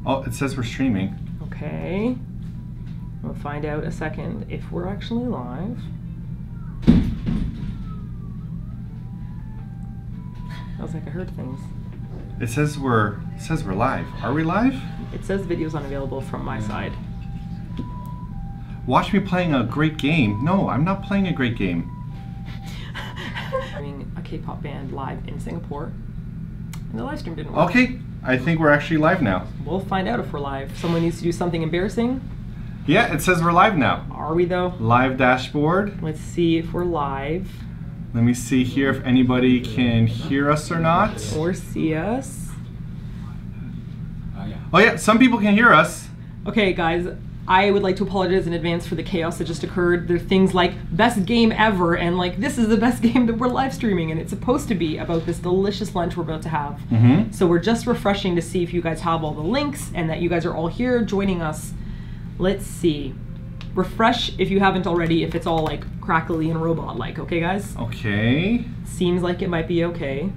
Oh, it says we're streaming. Okay. We'll find out a second if we're actually live. I was like, I heard things. It says we're live. Are we live? It says videos unavailable from my side. Watch me playing a great game. No, I'm not playing a great game. A K-pop band live in Singapore, and the live stream didn't work. Okay, I think we're actually live now. We'll find out if we're live. Someone needs to do something embarrassing. Yeah, it says we're live now. Are we though? Live dashboard. Let's see if we're live. Let me see here if anybody can hear us or not. Or see us. Oh yeah, some people can hear us. Okay guys, I would like to apologize in advance for the chaos that just occurred. There are things like best game ever and like this is the best game that we're live streaming, and it's supposed to be about this delicious lunch we're about to have. So we're just refreshing to see if you guys have all the links and that you guys are all here joining us. Let's see. Refresh if you haven't already, if it's all like crackly and robot-like, okay guys? Okay. Seems like it might be okay.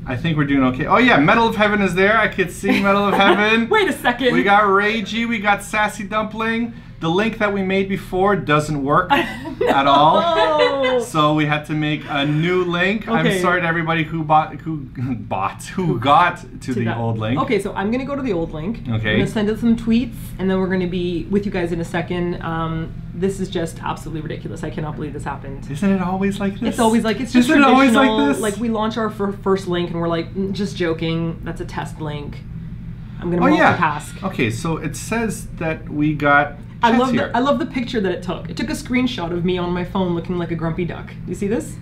I think we're doing okay. Oh yeah, Medal of Heaven is there. I could see Medal of Heaven. Wait a second. We got Reiji, we got Sassy Dumpling. The link that we made before doesn't work at all. So we had to make a new link. Okay. I'm sorry to everybody who got to the old link. Okay, so I'm gonna go to the old link. Okay. I'm gonna send out some tweets, and then we're gonna be with you guys in a second. This is just absolutely ridiculous. I cannot believe this happened. Isn't it always like this? It's always like, it's just Isn't traditional. it always like this? Like we launch our first link, and we're like, just joking. That's a test link. I'm gonna multitask. Okay, so it says that we got. I love the picture that it took. It took a screenshot of me on my phone looking like a grumpy duck. You see this?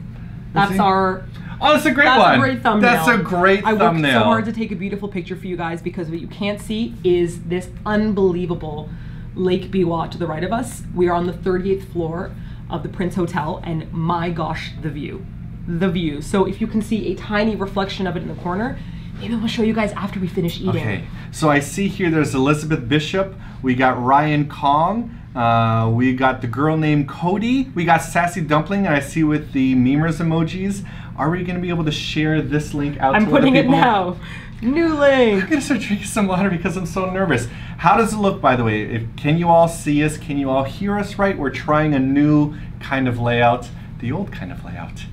That's our. Oh, that's a great one. That's a great thumbnail. That's a great thumbnail. I worked so hard to take a beautiful picture for you guys because what you can't see is this unbelievable Lake Biwa to the right of us. We are on the 38th floor of the Prince Hotel, and my gosh, the view. The view. So if you can see a tiny reflection of it in the corner, maybe I'll show you guys after we finish eating. Okay, so I see here there's Elizabeth Bishop, we got Ryan Kong, we got the girl named Cody, we got Sassy Dumpling, and I see with the memers emojis. Are we gonna be able to share this link out to other people? I'm putting it now. New link. I'm gonna start drinking some water because I'm so nervous. How does it look, by the way? Can you all see us? Can you all hear us right? We're trying a new kind of layout. The old kind of layout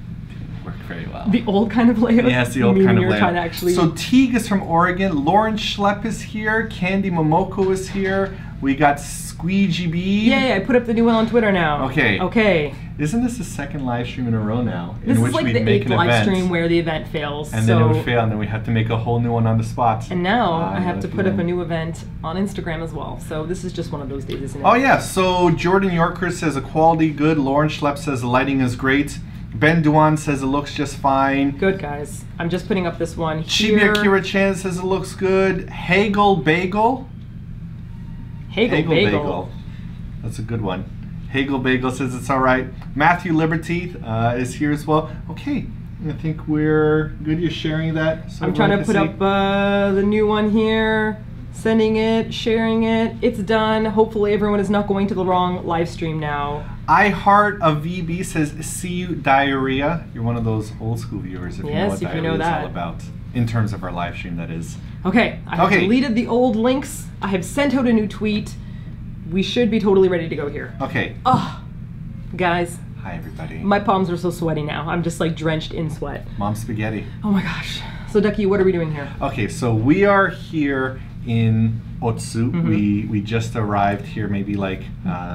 worked very well. The old kind of layout? Yes, the old kind of layout. Trying to actually... So Teague is from Oregon, Lauren Schlepp is here, Candy Momoko is here, we got Squeegee Bee. Yeah, I put up the new one on Twitter now. Okay. Okay. Isn't this the second live stream in a row now? This is like the 8th live stream where the event fails. And then it would fail, and then we have to make a whole new one on the spot. And now I have to put up a new event on Instagram as well. So this is just one of those days, isn't it? Oh yeah, so Jordan Yorker says a quality good, Lauren Schlepp says the lighting is great. Ben Duan says it looks just fine. Good, guys. I'm just putting up this one here. Chibi Akira Chan says it looks good. Hagel Bagel. Hagel Bagel. That's a good one. Hagel Bagel says it's all right. Matthew Liberty is here as well. Okay, I think we're good. You're sharing that. So I'm trying to put up the new one here. Sending it, sharing it. It's done. Hopefully everyone is not going to the wrong live stream now. I Heart of VB says, see you diarrhea. You're one of those old school viewers if you know what diarrhea is all about. In terms of our live stream, that is. Okay, I have deleted the old links. I have sent out a new tweet. We should be totally ready to go here. Okay. Oh, guys. Hi, everybody. My palms are so sweaty now. I'm just like drenched in sweat. Mom spaghetti. Oh my gosh. So Ducky, what are we doing here? Okay, so we are here in Otsu. We just arrived here maybe like...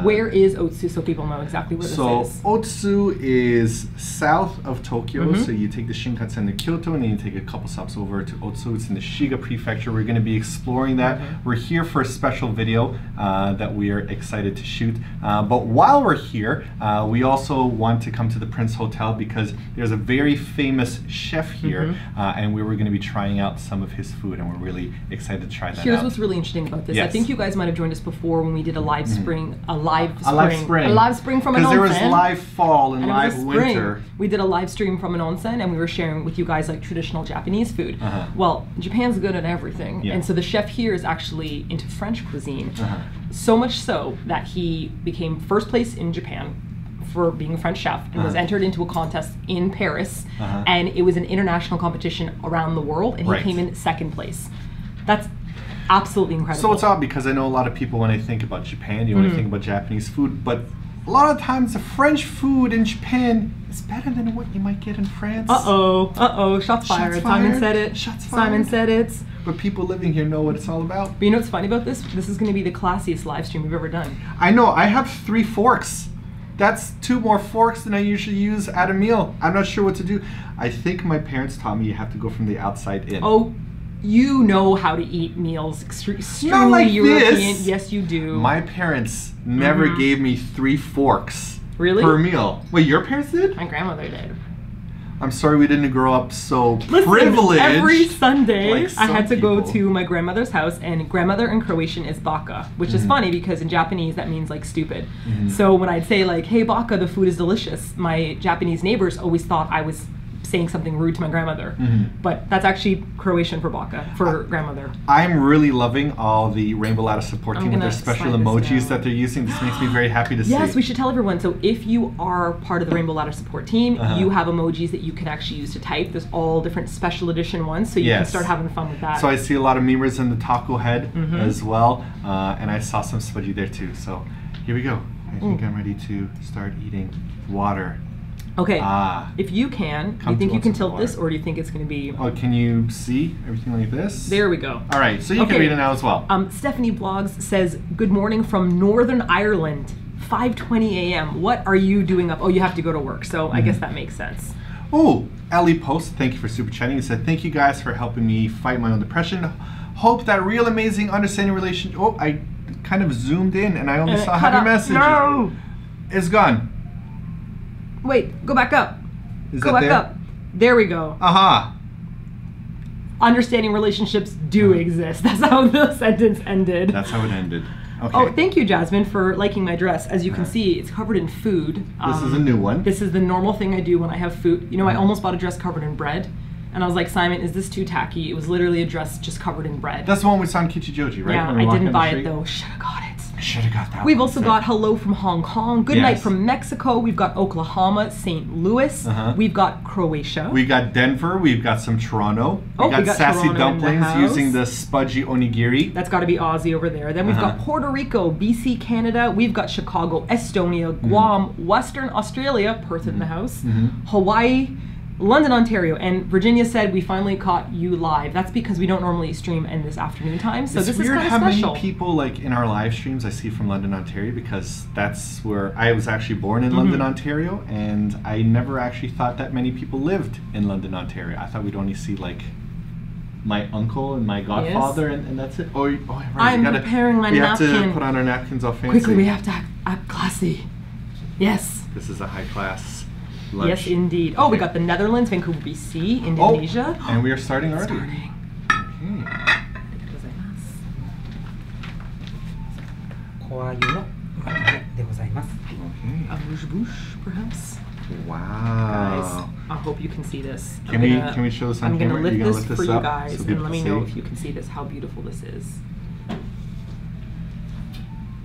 Where is Otsu so people know exactly where this is? So Otsu is south of Tokyo. So you take the Shinkansen to Kyoto and then you take a couple stops over to Otsu. It's in the Shiga prefecture. We're going to be exploring that. We're here for a special video that we are excited to shoot. But while we're here, we also want to come to the Prince Hotel because there's a very famous chef here and we were going to be trying out some of his food and we're really excited to try that out. Here's what's really interesting about this. Yes. I think you guys might have joined us before when we did a live spring, a live spring from an onsen. Because there was live fall and live winter. We did a live stream from an onsen and we were sharing with you guys like traditional Japanese food. Well, Japan's good at everything. And so the chef here is actually into French cuisine. So much so that he became first place in Japan for being a French chef and was entered into a contest in Paris. And it was an international competition around the world and he came in second place. That's absolutely incredible. So it's odd because I know a lot of people, when I think about Japan, you only think about Japanese food, but a lot of times the French food in Japan is better than what you might get in France. Shots fired. Simon said it. Shots fired. Simon said it. But people living here know what it's all about. But you know what's funny about this? This is going to be the classiest live stream we've ever done. I know. I have 3 forks. That's 2 more forks than I usually use at a meal. I'm not sure what to do. I think my parents taught me you have to go from the outside in. Oh, you know how to eat meals extremely like European. this. Yes, you do. My parents never gave me 3 forks Really? per meal. Wait, your parents did? My grandmother did. I'm sorry we didn't grow up so Listen, privileged. every Sunday like I had to go people. to my grandmother's house, and grandmother in Croatian is baka, which is funny because in Japanese that means like stupid. So when I'd say like, hey baka, the food is delicious, my Japanese neighbors always thought I was saying something rude to my grandmother. But that's actually Croatian for baka, for grandmother. I'm really loving all the Rainbow Ladder support team with their special slide this emojis down. that they're using. This makes me very happy to see. Yes, we should tell everyone. So if you are part of the Rainbow Ladder support team, you have emojis that you can actually use to type. There's all different special edition ones, so you can start having fun with that. So I see a lot of memers in the taco head as well, and I saw some smudgy there too. So here we go. I think I'm ready to start eating water. Okay, if you can, do you think you can tilt this, or do you think it's going to be... Oh, can you see everything like this? There we go. All right, so you can read it now as well. Stephanie Blogs says, good morning from Northern Ireland, 5:20 a.m. What are you doing up? Oh, you have to go to work, so I guess that makes sense. Oh, Ellie Post, thank you for super chatting. He said, thank you guys for helping me fight my own depression. Hope that real amazing understanding relation... Oh, I kind of zoomed in and I only saw half your message. No! It's gone. Wait, go back up. Go back up. There we go. Aha. Understanding relationships do exist. That's how the sentence ended. That's how it ended. Okay. Oh, thank you, Jasmine, for liking my dress. As you can see, it's covered in food. This is a new one. This is the normal thing I do when I have food. You know, I almost bought a dress covered in bread. And I was like, Simon, is this too tacky? It was literally a dress just covered in bread. That's the one we saw in Kichijoji, right? Yeah, I didn't buy it though. Should have got it. I should have got that. We've also got hello from Hong Kong. Good night from Mexico. We've got Oklahoma, St. Louis. We've got Croatia. We got Denver. We've got some Toronto. We got sassy Toronto dumplings using the spudgy onigiri. That's got to be Aussie over there. Then we've got Puerto Rico, BC, Canada. We've got Chicago, Estonia, Guam, Western Australia, Perth in the house, Hawaii, London, Ontario, and Virginia said we finally caught you live. That's because we don't normally stream in this afternoon time, so this is kind of special. It's weird how many people like in our live streams I see from London, Ontario, because that's where I was actually born in London, Ontario, and I never actually thought that many people lived in London, Ontario. I thought we'd only see like my uncle and my godfather, and that's it. Oh, right. I'm preparing my napkin. We have to put on our napkins all fancy. Quickly, we have to act classy. Yes. This is a high class lunch. Yes, indeed. Oh, we got the Netherlands, Vancouver, BC, Indonesia. Oh, and we are starting already. Okay. A bouche bouche, perhaps. Wow. Guys, I hope you can see this. Can we show this on camera? camera? I'm going to lift this for you up guys, so and let me know if you can see this, how beautiful this is.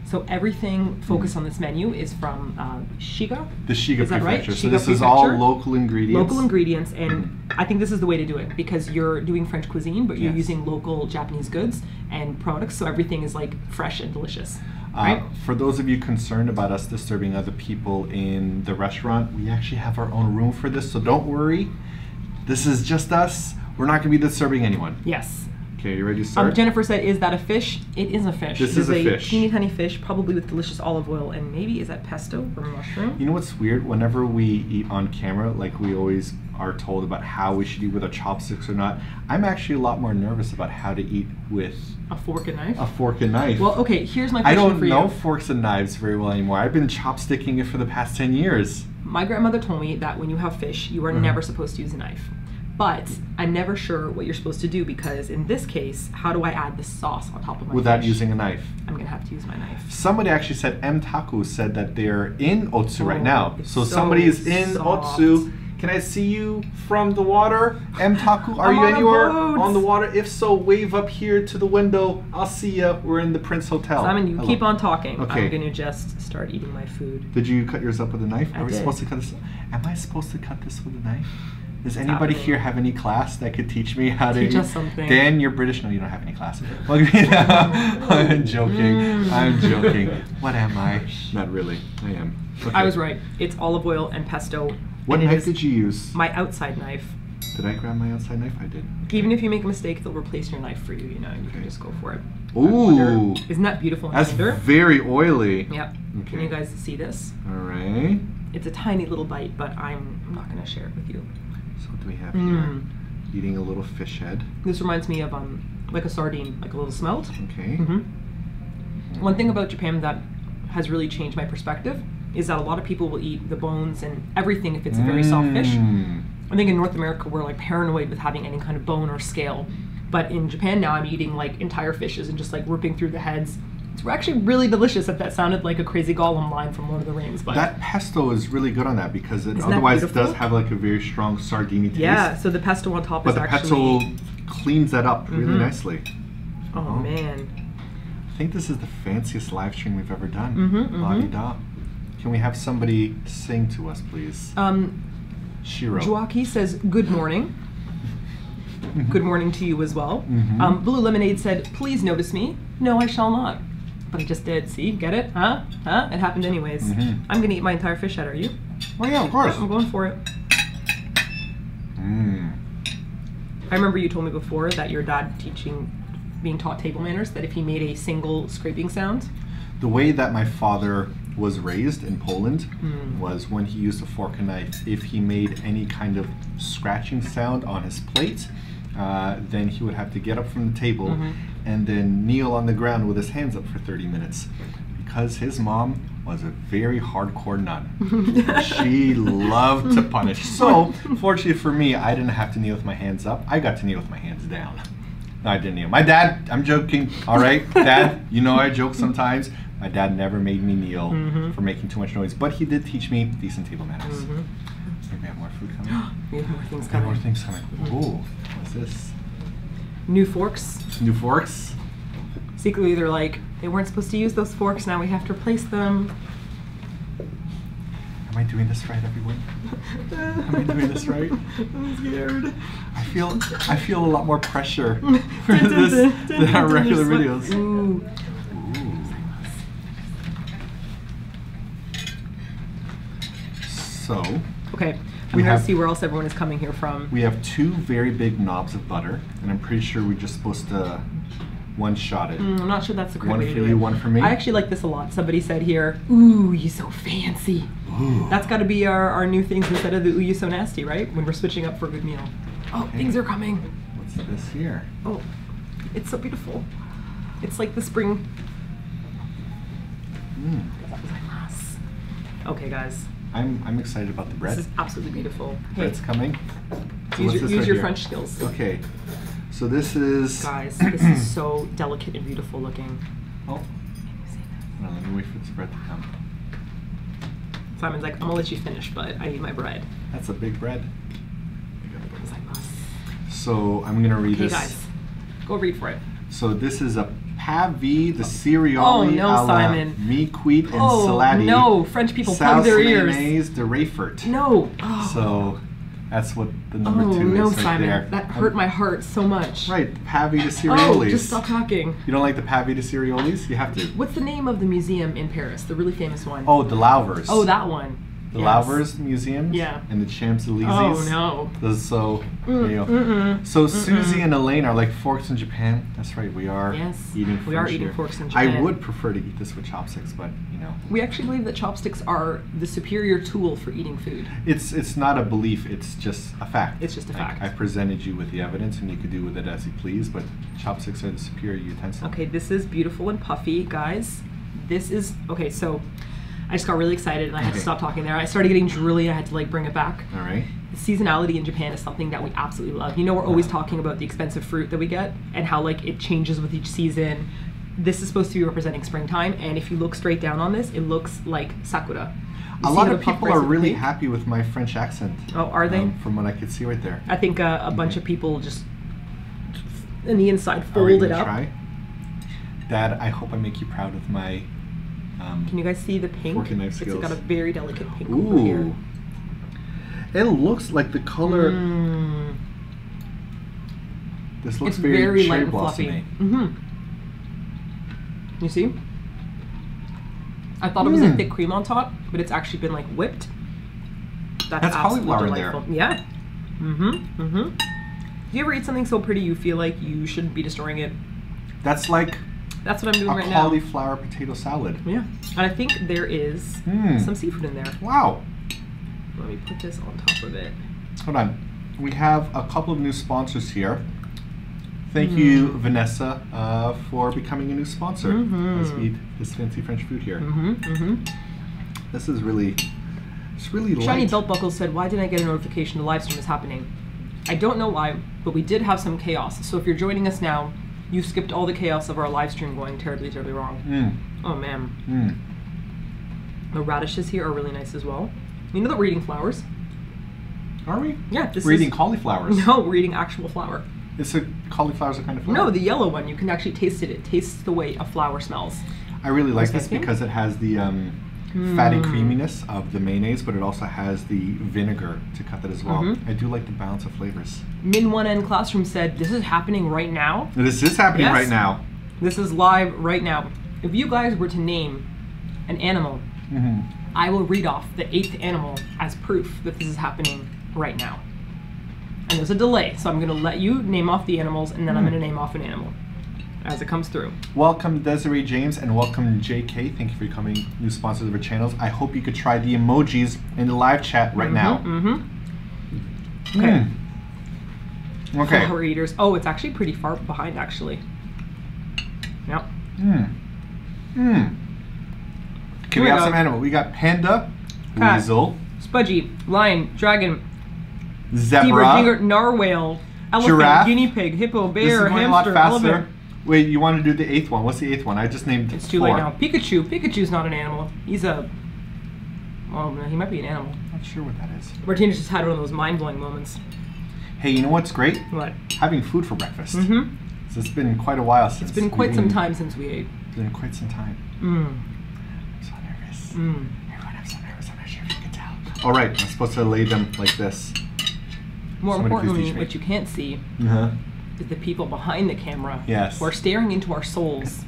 So everything focused on this menu is from Shiga. The Shiga is that Prefecture. Right? So Shiga this is all local ingredients. Local ingredients, and I think this is the way to do it because you're doing French cuisine, but you're using local Japanese goods and products, so everything is like fresh and delicious. Right? For those of you concerned about us disturbing other people in the restaurant, we actually have our own room for this, so don't worry. This is just us. We're not going to be disturbing anyone. Yes. Okay, you ready to start? Jennifer said, is that a fish? It is a fish. This is a fish. Teeny tiny fish, probably with delicious olive oil, and maybe, is that pesto or mushroom? You know what's weird? Whenever we eat on camera, like we always are told about how we should eat with our chopsticks or not, I'm actually a lot more nervous about how to eat with a fork and knife? A fork and knife. Well, okay, here's my question for you. I don't know forks and knives very well anymore. I've been chopsticking it for the past 10 years. My grandmother told me that when you have fish, you are never supposed to use a knife. But I'm never sure what you're supposed to do because in this case, how do I add the sauce on top of my without fish? using a knife? I'm going to have to use my knife. Somebody actually said, M Taku said that they're in Otsu right now. So so somebody is in soft. Otsu. Can I see you from the water? M Taku, are you anywhere on the water? If so, wave up here to the window. I'll see ya. We're in the Prince Hotel. Simon, you keep on talking. Okay. I'm going to just start eating my food. Did you cut yours up with a knife? I Are we did. supposed to cut this? Am I supposed to cut this with a knife? Does anybody here have any class that could teach me how to teach us something? Dan, you're British. No, you don't have any class. I'm joking. I'm joking. What am I? Not really. I am. Okay. I was right. It's olive oil and pesto. What knife did you use? My outside knife. Did I grab my outside knife? I did. Even if you make a mistake, they'll replace your knife for you, you know, and you can just go for it. Ooh. Isn't that beautiful and That's tender? very oily. Yep. Okay. Can you guys see this? All right. It's a tiny little bite, but I'm not going to share it with you. So what do we have here? Eating a little fish head. This reminds me of like a sardine, like a little smelt. Okay. One thing about Japan that has really changed my perspective is that a lot of people will eat the bones and everything if it's a very soft fish. I think in North America we're like paranoid with having any kind of bone or scale, but in Japan now I'm eating like entire fishes and just like ripping through the heads. It's actually really delicious. If that sounded like a crazy Gollum line from Lord of the Rings, but that pesto is really good on that because it Isn't otherwise that it does have like a very strong sardine taste. Yeah, so the pesto on top but is actually. But the pesto cleans that up really nicely. Oh man! I think this is the fanciest live stream we've ever done. La-di-da. Can we have somebody sing to us, please? Shiro. Joaki says, good morning. Good morning to you as well. Blue Lemonade said, please notice me. No, I shall not. But I just did. See? Get it? Huh? Huh? It happened anyways. I'm going to eat my entire fish head. Are you? Oh, yeah, of course. I'm going for it. I remember you told me before that your dad being taught table manners, that if he made a single scraping sound. The way that my father was raised in Poland was when he used a fork and knife, if he made any kind of scratching sound on his plate, then he would have to get up from the table and then kneel on the ground with his hands up for 30 minutes. Because his mom was a very hardcore nun. She loved to punish. So, fortunately for me, I didn't have to kneel with my hands up. I got to kneel with my hands down. No, I didn't kneel. My dad, I'm joking, all right? Dad, you know I joke sometimes. My dad never made me kneel for making too much noise, but he did teach me decent table manners. Maybe we have more food coming. We have more things We have coming. more things coming. Ooh, what's this? New forks. New forks? Secretly, they're like, they weren't supposed to use those forks, now we have to replace them. Am I doing this right, everyone? Am I doing this right? I'm scared. I feel a lot more pressure for this than our regular videos. Ooh. So, okay, I'm gonna see where else everyone is coming here from. We have 2 very big knobs of butter, and I'm pretty sure we're just supposed to one-shot it. I'm not sure that's the correct way to do it. One for you, one for me? I actually like this a lot. Somebody said here, ooh, you so fancy. Ooh. That's gotta be our new things instead of the ooh, you so nasty, right? When we're switching up for a good meal. Oh, Okay. things are coming. What's this here? Oh, it's so beautiful. It's like the spring. Okay, guys. I'm excited about the bread. This is absolutely beautiful. Hey, Bread's coming. So use what's this your right here? French skills. Okay. So this is... Guys, this is so delicate and beautiful looking. Oh. Hold on, let me wait for this bread to come. Simon's like, I'm gonna let you finish, but I need my bread. That's a big bread. So I'm gonna read this. Okay, guys, go read for it. So this is a pavé de céréales Oh, no, à la Simon. mi-cuite and Oh, salade. no, French people plug their ears. Mayonnaise de Rayfort. No. Oh. So that's what the number 2 no, is right Simon. there. That hurt my heart so much. Right, pavé de céréales. Oh, just stop talking. You don't like the pavé de céréales? You have to. What's the name of the museum in Paris? The really famous one. Oh, the Louvres. Oh, that one. The Louvres Museum. Yeah. And the Champs-Elysees. Oh, no. Those, so, there you go. So Susie and Elaine are like forks in Japan. That's right, we are eating we are French eating here. forks in Japan. I would prefer to eat this with chopsticks, but you know. We actually believe that chopsticks are the superior tool for eating food. It's not a belief, it's just a fact. It's just a fact. I presented you with the evidence and you could do with it as you please, but chopsticks are the superior utensil. Okay, this is beautiful and puffy, guys. This is, okay, so I just got really excited and I had to stop talking there. I started getting drooly and I had to like bring it back. All right. The seasonality in Japan is something that we absolutely love. You know, we're always talking about the expensive fruit that we get and how like it changes with each season. This is supposed to be representing springtime, and if you look straight down on this, it looks like sakura. A lot of people are really happy with my French accent. Oh, are they? From what I could see right there. I think a bunch of people just in the inside fold it up. Try? Dad, I hope I make you proud of my Can you guys see the pink? fork and knife skills. It's got a very delicate pink over here. It looks like the color. This looks It's very light cherry and fluffy. blossomy. You see? I thought it was a thick cream on top, but it's actually been like whipped. That's cauliflower in there. Yeah. Do you ever eat something so pretty you feel like you shouldn't be destroying it? That's like That's what I'm doing right a now. cauliflower potato salad. Yeah. And I think there is some seafood in there. Wow. Let me put this on top of it. Hold on. We have a couple of new sponsors here. Thank you, Vanessa, for becoming a new sponsor as we eat this fancy French food here. This is really, it's really light. Shiny Belt Buckle said, why didn't I get a notification the live stream is happening? I don't know why, but we did have some chaos. So if you're joining us now, you skipped all the chaos of our live stream going terribly, terribly wrong. Oh man. The radishes here are really nice as well. You know that we're eating flowers? Are we? Yeah. We're eating cauliflowers. No, we're eating actual flower. Cauliflower's a kind of flower? No, the yellow one. You can actually taste it. It tastes the way a flower smells. I really like this because it has the fatty creaminess of the mayonnaise, but it also has the vinegar to cut that as well. I do like the balance of flavors. Min1N Classroom said, this is happening right now. This is happening right now. This is live right now. If you guys were to name an animal, I will read off the 8th animal as proof that this is happening right now. And there's a delay, so I'm going to let you name off the animals, and then I'm going to name off an animal as it comes through. Welcome Desiree James, and welcome JK. Thank you for becoming new sponsors of our channels. I hope you could try the emojis in the live chat right now. Okay. Okay. Flower eaters. Oh, it's actually pretty far behind, actually. Yep. Okay, we have some animal. We got panda, cat, weasel, spudgy, lion, dragon, zebra, zebra, narwhal, elephant, giraffe, guinea pig, hippo, this is bear, going a lot hamster, faster. elephant. Wait, you want to do the 8th one? What's the 8th one? I just named It's too 4. late now. Pikachu. Pikachu's not an animal. He's a... Well, no, he might be an animal. Not sure what that is. Martinez just had one of those mind-blowing moments. Hey, you know what's great? What? Having food for breakfast. So it's been quite a while since. It's been quite some time since we ate. It's been quite some time. I'm so nervous. Everyone, I'm so nervous. I'm not sure if you can tell. All right, I'm supposed to lay them like this. More importantly, what you can't see is the people behind the camera who are staring into our souls.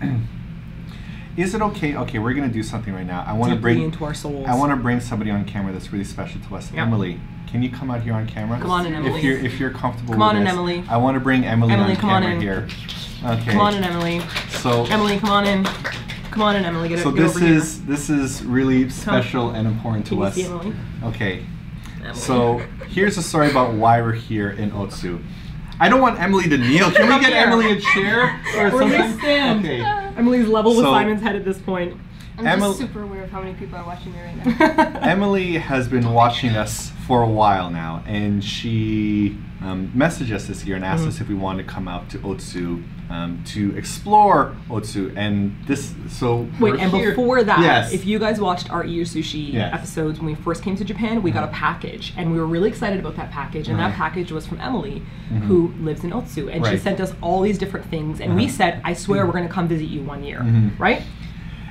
Is it okay? Okay, we're gonna do something right now. I want to bring into our souls. I want to bring somebody on camera that's really special to us. Emily, can you come out here on camera? Come on in, Emily. If you're comfortable come on with in, this. Emily. I want to bring Emily on come on camera in. here. Okay. Come on in, Emily. So Emily, come on in. Come on in, Emily. Get so get over here. this is really special and important to us. Can you see Emily? Okay. Emily. So here's a story about why we're here in Otsu. I don't want Emily to kneel. Can we get Emily a chair or something? Stand. Okay. Emily's level with Simon's head at this point. I'm just super aware of how many people are watching me right now. Emily has been watching us for a while now, and she messaged us this year and asked us if we wanted to come out to Otsu to explore Otsu. And this, so wait, and here. before that, Yes. if you guys watched our Eat Your Sushi episodes when we first came to Japan, we got a package, and we were really excited about that package. And that package was from Emily, who lives in Otsu, and she sent us all these different things. And we said, "I swear, we're going to come visit you one year, right?"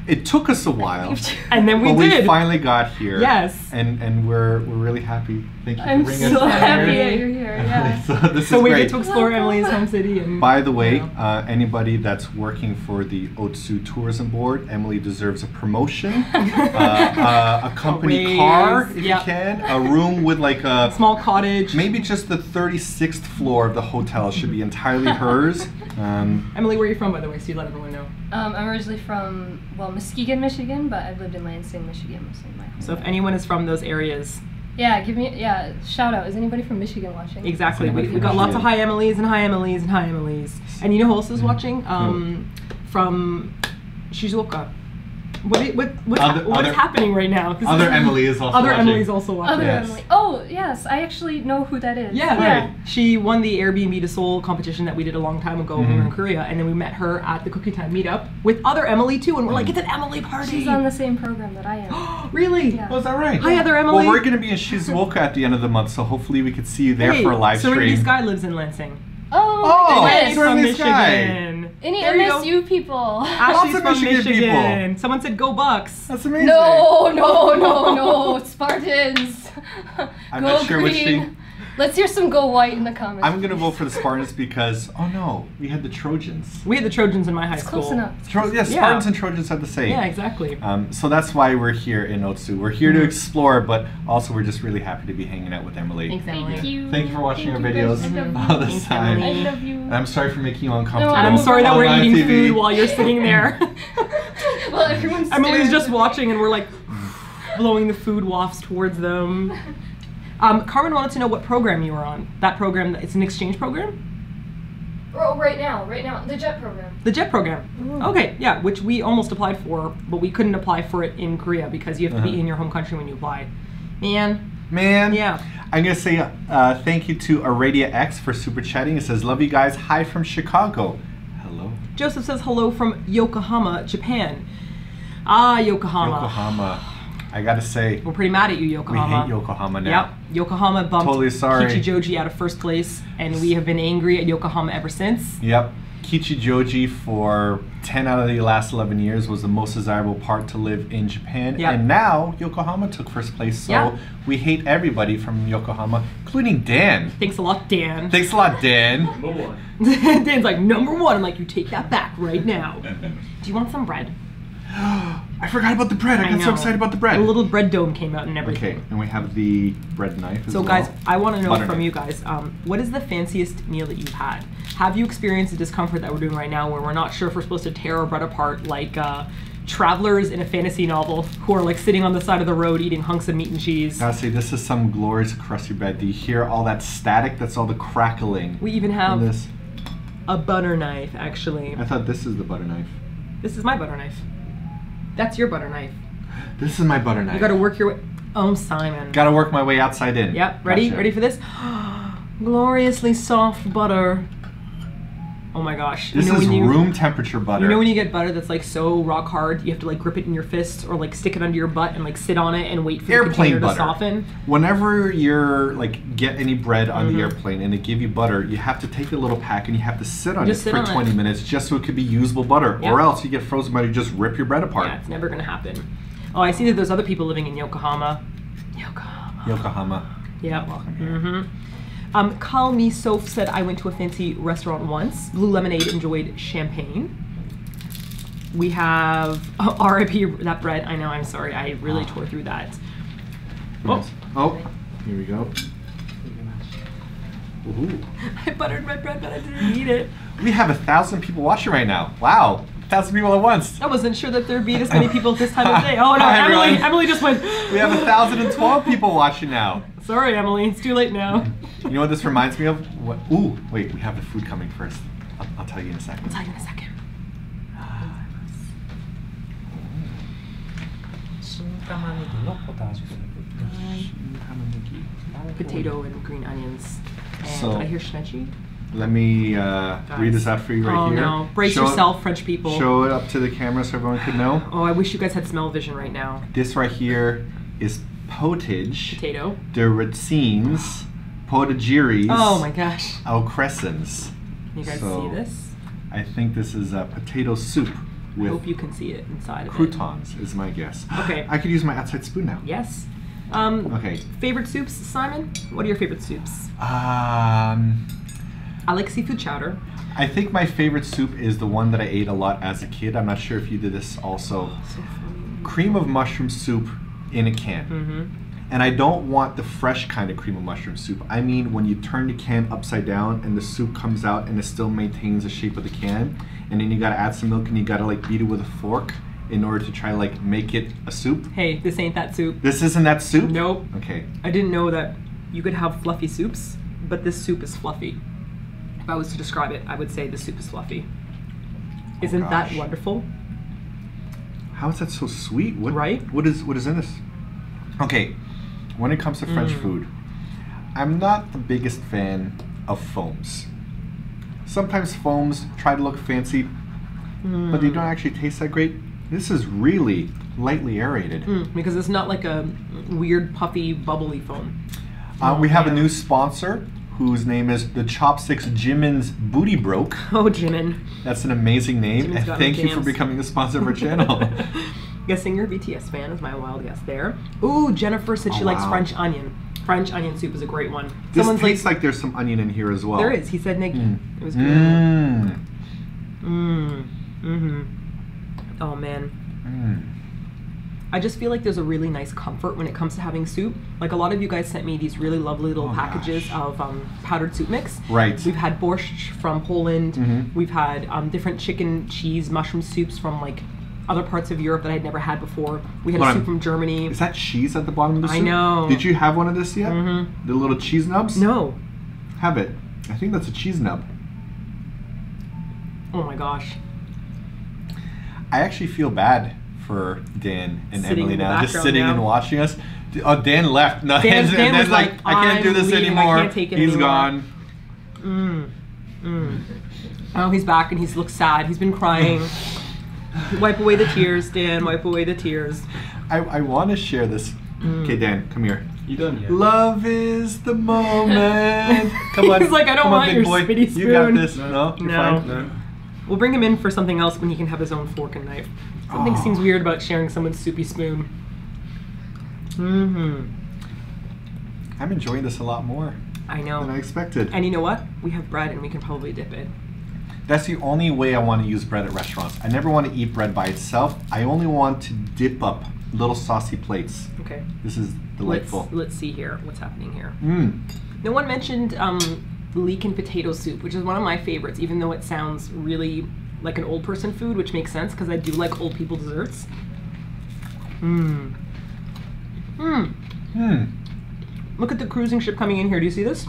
It took us a while, and then we did. We finally got here. Yes, and we're really happy. Thank you for I'm bringing us so happy here. that you're here. Yeah. so we great. get to explore Emily's home city. And, by the way, anybody that's working for the Otsu Tourism Board, Emily deserves a promotion, a company car if you can, a room with like a small cottage. Maybe just the 36th floor of the hotel should be entirely hers. Emily, where are you from, by the way, so you let everyone know? I'm originally from, Muskegon, Michigan, but I've lived in Lansing, Michigan mostly my whole life. So if anyone is from those areas, shout out. Is anybody from Michigan watching? Exactly. We got lots of hi Emily's and hi Emily's and hi Emily's. And you know who else is watching? From Shizuoka. What is happening right now? Other Emily is also watching. Emily's also watching. Other Emily. Oh, yes. I actually know who that is. Yeah. She won the Airbnb to Seoul competition that we did a long time ago when we were in Korea. And then we met her at the Cookie Time meetup with other Emily too. And we're like, it's an Emily party. She's on the same program that I am. Really? Yeah. Oh, is that right? Hi, other Emily. Well, we're going to be in Shizuoka at the end of the month, so hopefully we could see you there for a live stream. Serenity Sky lives in Lansing. Oh, from Serenity Sky. Michigan. Any MSU people? Ashley's of from Michigan people. Someone said go Bucks. That's amazing. No. Spartans. I'm go not sure which green. team. Let's hear some go white in the comments. I'm gonna vote for the Spartans because, oh no, we had the Trojans. We had the Trojans in my high It's school. close enough. Spartans and Trojans had the same. Yeah, exactly. So that's why we're here in Otsu. We're here to explore, but also we're just really happy to be hanging out with Emily. Thanks, Emily. Thank you. Thank you for watching our Thank videos you guys. all this Thanks, time. Emily. I love you. And I'm sorry for making you uncomfortable. No, And I'm sorry that on we're live eating TV. food while you're sitting there. Well, everyone's Emily's staring. just watching and we're like blowing the food wafts towards them. Carmen wanted to know what program you were on. That program, it's an exchange program? Oh, right now, the JET program. The JET program. Okay, yeah, which we almost applied for, but we couldn't apply for it in Korea because you have to be in your home country when you apply. Man. Yeah. I'm gonna say thank you to Aradia X for super chatting. It says, love you guys. Hi from Chicago. Hello. Joseph says hello from Yokohama, Japan. Ah, Yokohama. Yokohama. I gotta say, We're pretty mad at you, we Yokohama. hate Yokohama now. Yep, Yokohama bumped Totally sorry. Kichijoji out of first place, and we have been angry at Yokohama ever since. Yep. Kichijoji for 10 out of the last 11 years was the most desirable part to live in Japan. Yep. And now Yokohama took first place. So Yep. we hate everybody from Yokohama, including Dan. Thanks a lot, Dan. Thanks a lot, Dan. Dan's like, #1. I'm like, you take that back right now. Do you want some bread? I forgot about the bread. I got so know. excited about the bread. A little bread dome came out and everything. Okay, and we have the bread knife as So well. guys, I want to know Butter from knife. you guys, what is the fanciest meal that you've had? Have you experienced the discomfort that we're doing right now where we're not sure if we're supposed to tear our bread apart like travelers in a fantasy novel who are like sitting on the side of the road eating hunks of meat and cheese? Gotta say, this is some glorious crusty bread. Do you hear all that static? That's all the crackling. We even in have this. a butter knife, actually. I thought this is the butter knife. This is my butter knife. That's your butter knife. This is my butter knife. You gotta work your way. Oh, Simon. Gotta work my way outside in. Yep, ready? Gotcha. Ready for this? Gloriously soft butter. Oh my gosh. This is when you, room temperature butter. You know when you get butter that's like so rock hard, you have to like grip it in your fist or like stick it under your butt and like sit on it and wait for the airplane container butter. to soften? Whenever you're like get any bread on Mm-hmm. the airplane and they give you butter, you have to take a little pack and you have to sit on Just it sit for on 20 it. minutes just so it could be usable butter, Yep. or else you get frozen butter. You just rip your bread apart. Yeah, it's never gonna happen. Oh, I see that there's other people living in Yokohama. Yokohama. Yeah. Welcome here. Mm-hmm. Call Me Soph said, I went to a fancy restaurant once. Blue Lemonade enjoyed champagne. We have RIP that bread. I know, I'm sorry. I really tore through that. Yes. Oh, here we go. Ooh. I buttered my bread, but I didn't eat it. We have 1,000 people watching right now. Wow, 1,000 people at once. I wasn't sure that there'd be this many people at this time of day. Oh no, Hi, everyone. Emily just went. We have 1,012 people watching now. Sorry, Emily, it's too late now. You know what this reminds me of? What? Ooh, wait, we have the food coming first. I'll tell you in a second. I'll tell you in a second. Potato and green onions. And So- did I hear shmechi? Let me read this out for you right Oh here. no, brace Show it- yourself, French people. Show it up to the camera so everyone could know. Oh, I wish you guys had smell vision right now. This right here is potage Potato. de racines, potageries, Oh my gosh. au crescens. You guys So, see this? I think this is a potato soup I with hope you can see it inside of croutons, is my guess. Okay. I could use my outside spoon now. it. Yes. Okay. Favorite soups, Simon? What are your favorite soups? I I like seafood chowder. I think my favorite soup is the one that I ate a lot as a kid. I'm not sure if you did this also. So funny. Cream of mushroom soup in a can. Mm-hmm. And I don't want the fresh kind of cream of mushroom soup. I mean when you turn the can upside down and the soup comes out and it still maintains the shape of the can, and then you gotta add some milk and you gotta like beat it with a fork in order to try like make it a soup. Hey, this ain't that soup. This isn't that soup? Nope. Okay. I didn't know that you could have fluffy soups, but this soup is fluffy. If I was to describe it, I would say the soup is fluffy. Isn't that gosh. wonderful? How is that so sweet? What, Right? What is in this? Okay, when it comes to French food, I'm not the biggest fan of foams. Sometimes foams try to look fancy, but they don't actually taste that great. This is really lightly aerated. Because it's not like a weird, puffy, bubbly foam. We have a new sponsor whose name is the Chopsticks Jimin's Booty Broke. Oh, Jimin. That's an amazing name, Jimin's and got thank no you for jams. becoming a sponsor of our channel. Guessing you're a BTS fan is my wild guess there. Ooh, Jennifer said she likes French onion. French onion soup is a great one. This tastes like there's some onion in here as well. There is. He said Nikki. It was good. Oh man. I just feel like there's a really nice comfort when it comes to having soup. Like a lot of you guys sent me these really lovely little packages of powdered soup mix. Right. We've had borscht from Poland. We've had different chicken, cheese, mushroom soups from like other parts of Europe that I'd never had before. We had a soup from Germany. Is that cheese at the bottom of the soup? I know. Did you have one of this yet? The little cheese nubs? No. Have it. I think that's a cheese nub. Oh my gosh. I actually feel bad for Dan and Sitting Emily in the now, just background sitting now. and watching us. Oh, Dan left. No, Dan Dan's was like, I can't do "I'm this leaving. I anymore. can't take it He's anymore." gone. Oh, he's back and he looks sad. He's been crying. Wipe away the tears, Dan. Wipe away the tears. I want to share this. Okay, Dan, come here. You done yet? Love is the moment. Come on. He's like, I don't come want on, your big boy. spitty You got spoon. this. No, you're No. fine. No. We'll bring him in for something else when he can have his own fork and knife. Something seems weird about sharing someone's soupy spoon. I'm enjoying this a lot more I know. than I expected. And you know what? We have bread and we can probably dip it. That's the only way I want to use bread at restaurants. I never want to eat bread by itself. I only want to dip up little saucy plates. Okay. This is delightful. Let's see here. What's happening here? Mm. No one mentioned leek and potato soup, which is one of my favorites, even though it sounds really like an old person food, which makes sense because I do like old people desserts. Look at the cruising ship coming in here. Do you see this?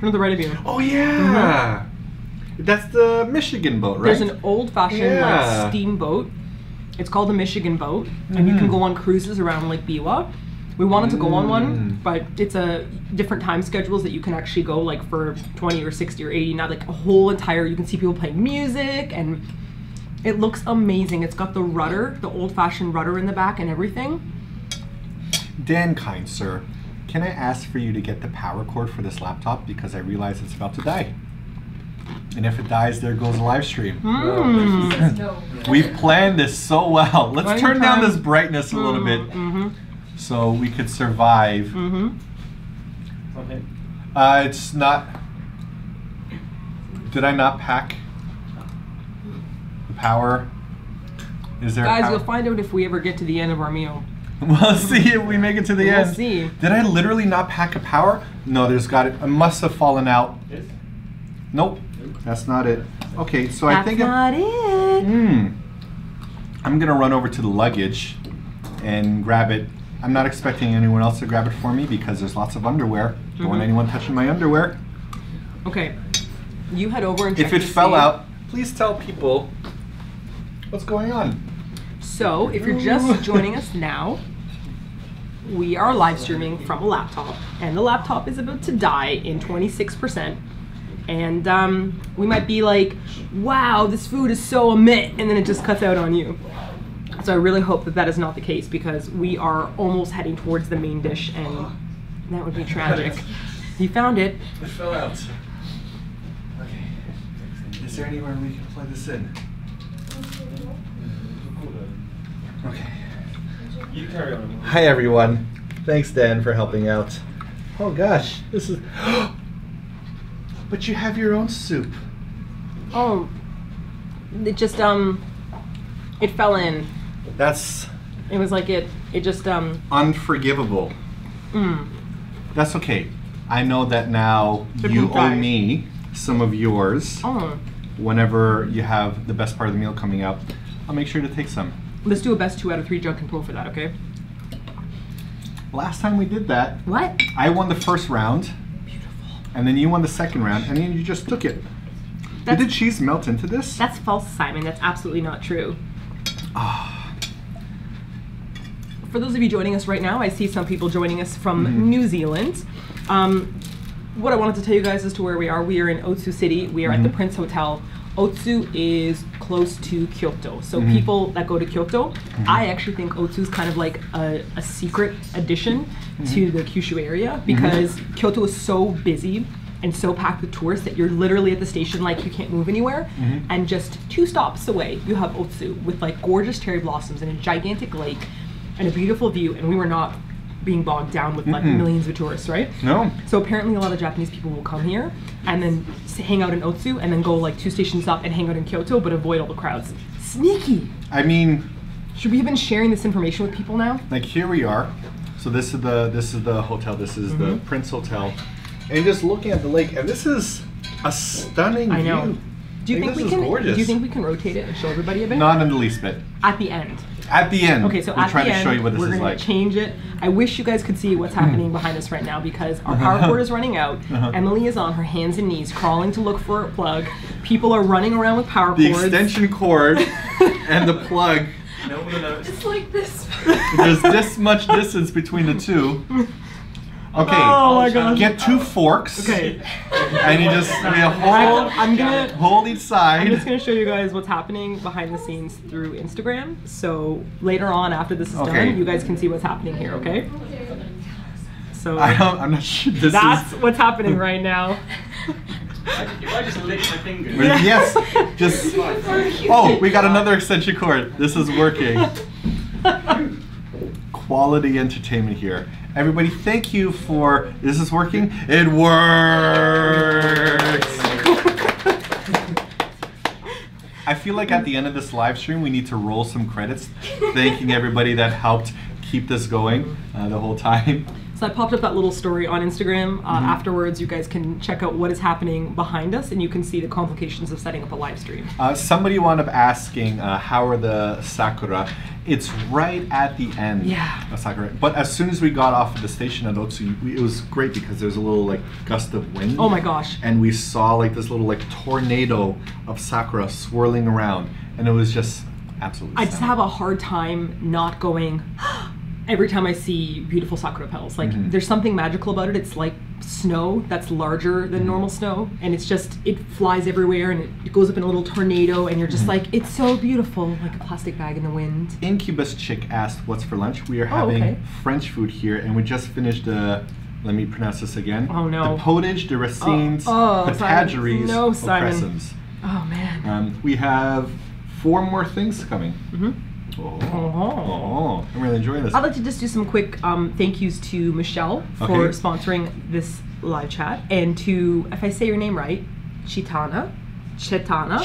To the right of you. Oh yeah. That's the Michigan boat, right? There's an old-fashioned like steamboat. It's called the Michigan boat, and you can go on cruises around Lake Biwa. We wanted to go on one, but it's a different time schedules that you can actually go like for 20 or 60 or 80, not like a whole entire, you can see people playing music, and it looks amazing. It's got the rudder, the old-fashioned rudder in the back and everything. Dan, kind sir, can I ask for you to get the power cord for this laptop because I realize it's about to die? And if it dies, there goes the live stream. No. We've planned this so well. Let's Right turn down time. this brightness a little bit so we could survive. Okay. It's not. Did I not pack the power? Is there? Guys, power? you'll find out if we ever get to the end of our meal. We'll see if we make it to the We'll end. see. Did I literally not pack a power? No, there's got it. It must have fallen out. Yes. Nope, that's not it. Okay, so That's I think not it. I'm gonna run over to the luggage and grab it. I'm not expecting anyone else to grab it for me because there's lots of underwear. Don't want anyone touching my underwear. Okay, you head over and check If it to fell see. out, please tell people what's going on. So, if you're just joining us now, we are live streaming from a laptop, and the laptop is about to die in 26%. And we might be like, wow, this food is so amazing, and then it just cuts out on you. So I really hope that that is not the case because we are almost heading towards the main dish, and that would be tragic. You found it. It fell out. Okay. Is there anywhere we can plug this in? Okay. You carry on. Hi everyone. Thanks Dan for helping out. Oh gosh, this is. But you have your own soup. Oh, it just it fell in. That's It was like it just unforgivable. That's okay. I know that now It you won't owe die. me some of yours. Oh, Whenever you have the best part of the meal coming up, I'll make sure to take some. let's do a best 2 out of 3 junk control for that, okay? Last time we did that, What? I won the first round. And then you won the second round, and then you just took it. Did the cheese melt into this? That's false, Simon. That's absolutely not true. For those of you joining us right now, I see some people joining us from New Zealand. What I wanted to tell you guys as to where we are in Otsu City. We are at the Prince Hotel. Otsu is close to Kyoto. So people that go to Kyoto, I actually think Otsu is kind of like a secret addition to the Kyushu area because Kyoto is so busy and so packed with tourists that you're literally at the station like you can't move anywhere. And just 2 stops away, you have Otsu with like gorgeous cherry blossoms and a gigantic lake and a beautiful view. And we were not being bogged down with like millions of tourists, right? No. So apparently a lot of Japanese people will come here and then hang out in Otsu and then go like 2 stations up and hang out in Kyoto, but avoid all the crowds. Sneaky. I mean, should we have been sharing this information with people now? like here we are. So this is the hotel. This is the Prince Hotel, and just looking at the lake, and this is a stunning I know. view. Do you think we can? Gorgeous. Do you think we can rotate it and show everybody a bit? Not in the least bit. At the end. At the end. Okay, so we'll at try the to end, show you what this we're is going like. to change it. I wish you guys could see what's happening behind us right now because our power cord is running out. Emily is on her hands and knees crawling to look for a plug. People are running around with power The cords. extension cord and the plug. No one knows. It's like this. There's this much distance between the two. Okay, Oh my gosh. get 2 forks. Okay. And you just I'm gonna. hold each I'm side. just going to show you guys what's happening behind the scenes through Instagram. So later on, after this is Okay. done, you guys can see what's happening here, okay? So I'm not sure this that's is. what's happening right now. If I just lick my finger. Yes, just. Oh, we got another extension cord. This is working. Quality entertainment here. Everybody, thank you for. Is this working? It works. I feel like at the end of this live stream, we need to roll some credits, thanking everybody that helped keep this going the whole time. So I popped up that little story on Instagram. Afterwards, you guys can check out what is happening behind us, and you can see the complications of setting up a live stream. Somebody wound up asking, how are the sakura? It's right at the end of sakura. But as soon as we got off of the station at Otsu, it was great because there's a little like gust of wind. Oh my gosh. And we saw like this little like tornado of sakura swirling around, and it was just absolutely I just have a hard time not going every time I see beautiful sakura petals. Like there's something magical about it. It's like snow that's larger than normal snow, and it's just, it flies everywhere and it goes up in a little tornado, and you're just like, it's so beautiful, like a plastic bag in the wind. Incubus Chick asked what's for lunch. We are having French food here, and we just finished the, let me pronounce this again. Oh no. The potage de racines, Simon. potageries, No, Simon. oppressums. Oh man. We have 4 more things coming. Oh, I'm really enjoying this. I'd like to just do some quick thank yous to Michelle for sponsoring this live chat, and to, if I say your name right, Chitana. Chitana,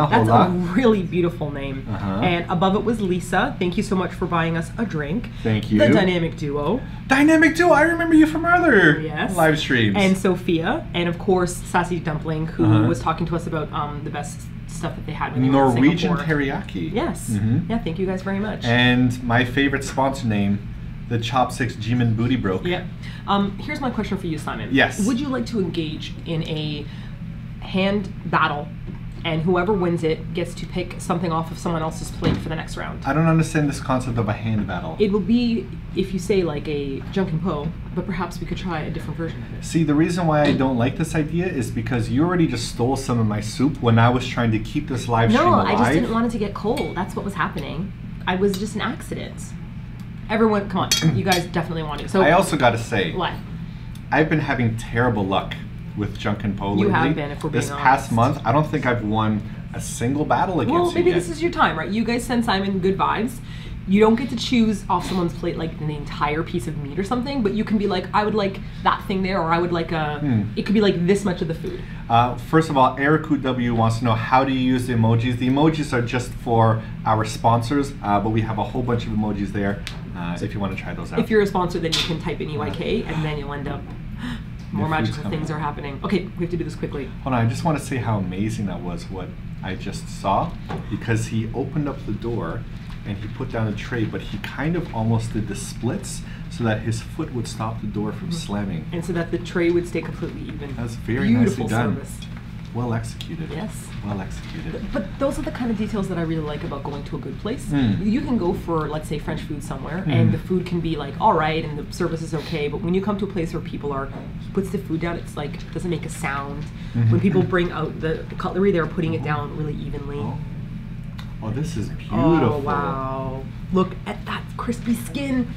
That's hola. a really beautiful name. And above it was Lisa. Thank you so much for buying us a drink. Thank you. The Dynamic Duo. Dynamic Duo, I remember you from earlier live streams. And Sophia. And of course, Sassy Dumpling, who was talking to us about the best stuff that they had when they were in Norwegian Singapore. teriyaki. Yes. Yeah, thank you guys very much. And my favorite sponsor name, the Chopsticks Jimin Booty Broke. Yeah. Here's my question for you, Simon. Yes. Would you like to engage in a hand battle, and whoever wins it gets to pick something off of someone else's plate for the next round? I don't understand this concept of a hand battle. It will be, if you say like a Junkin Po, but perhaps we could try a different version of it. See, the reason why I don't like this idea is because you already just stole some of my soup when I was trying to keep this live stream alive. No, I just didn't want it to get cold. That's what was happening. I was just an accident. Everyone, come on, you guys definitely want to. So I also got to say, what? I've been having terrible luck with Junkin Po lately. You have been, if we're being This honest. past month, I don't think I've won a single battle against Well, you maybe yet. this is your time, right? You guys send Simon good vibes. You don't get to choose off someone's plate like the entire piece of meat or something, but you can be like, I would like that thing there, or I would like a, it could be like this much of the food. First of all, Eric W wants to know, how do you use the emojis? The emojis are just for our sponsors, but we have a whole bunch of emojis there if you want to try those out. If you're a sponsor, then you can type in EYK, and then you'll end up, more magical things are happening. Okay, we have to do this quickly. Hold on, I just want to say how amazing that was, what I just saw, because he opened up the door and he put down a tray, but he kind of almost did the splits so that his foot would stop the door from slamming. And so that the tray would stay completely even. That's very Beautiful nicely done. service. Well executed. Yes. Well executed. But those are the kind of details that I really like about going to a good place. You can go for, let's say, French food somewhere, and the food can be like, all right, and the service is okay, but when you come to a place where people are, he puts the food down, it's like, doesn't make a sound. When people bring out the cutlery, they're putting it down really evenly. Oh, this is beautiful. Oh, wow. Look at that crispy skin.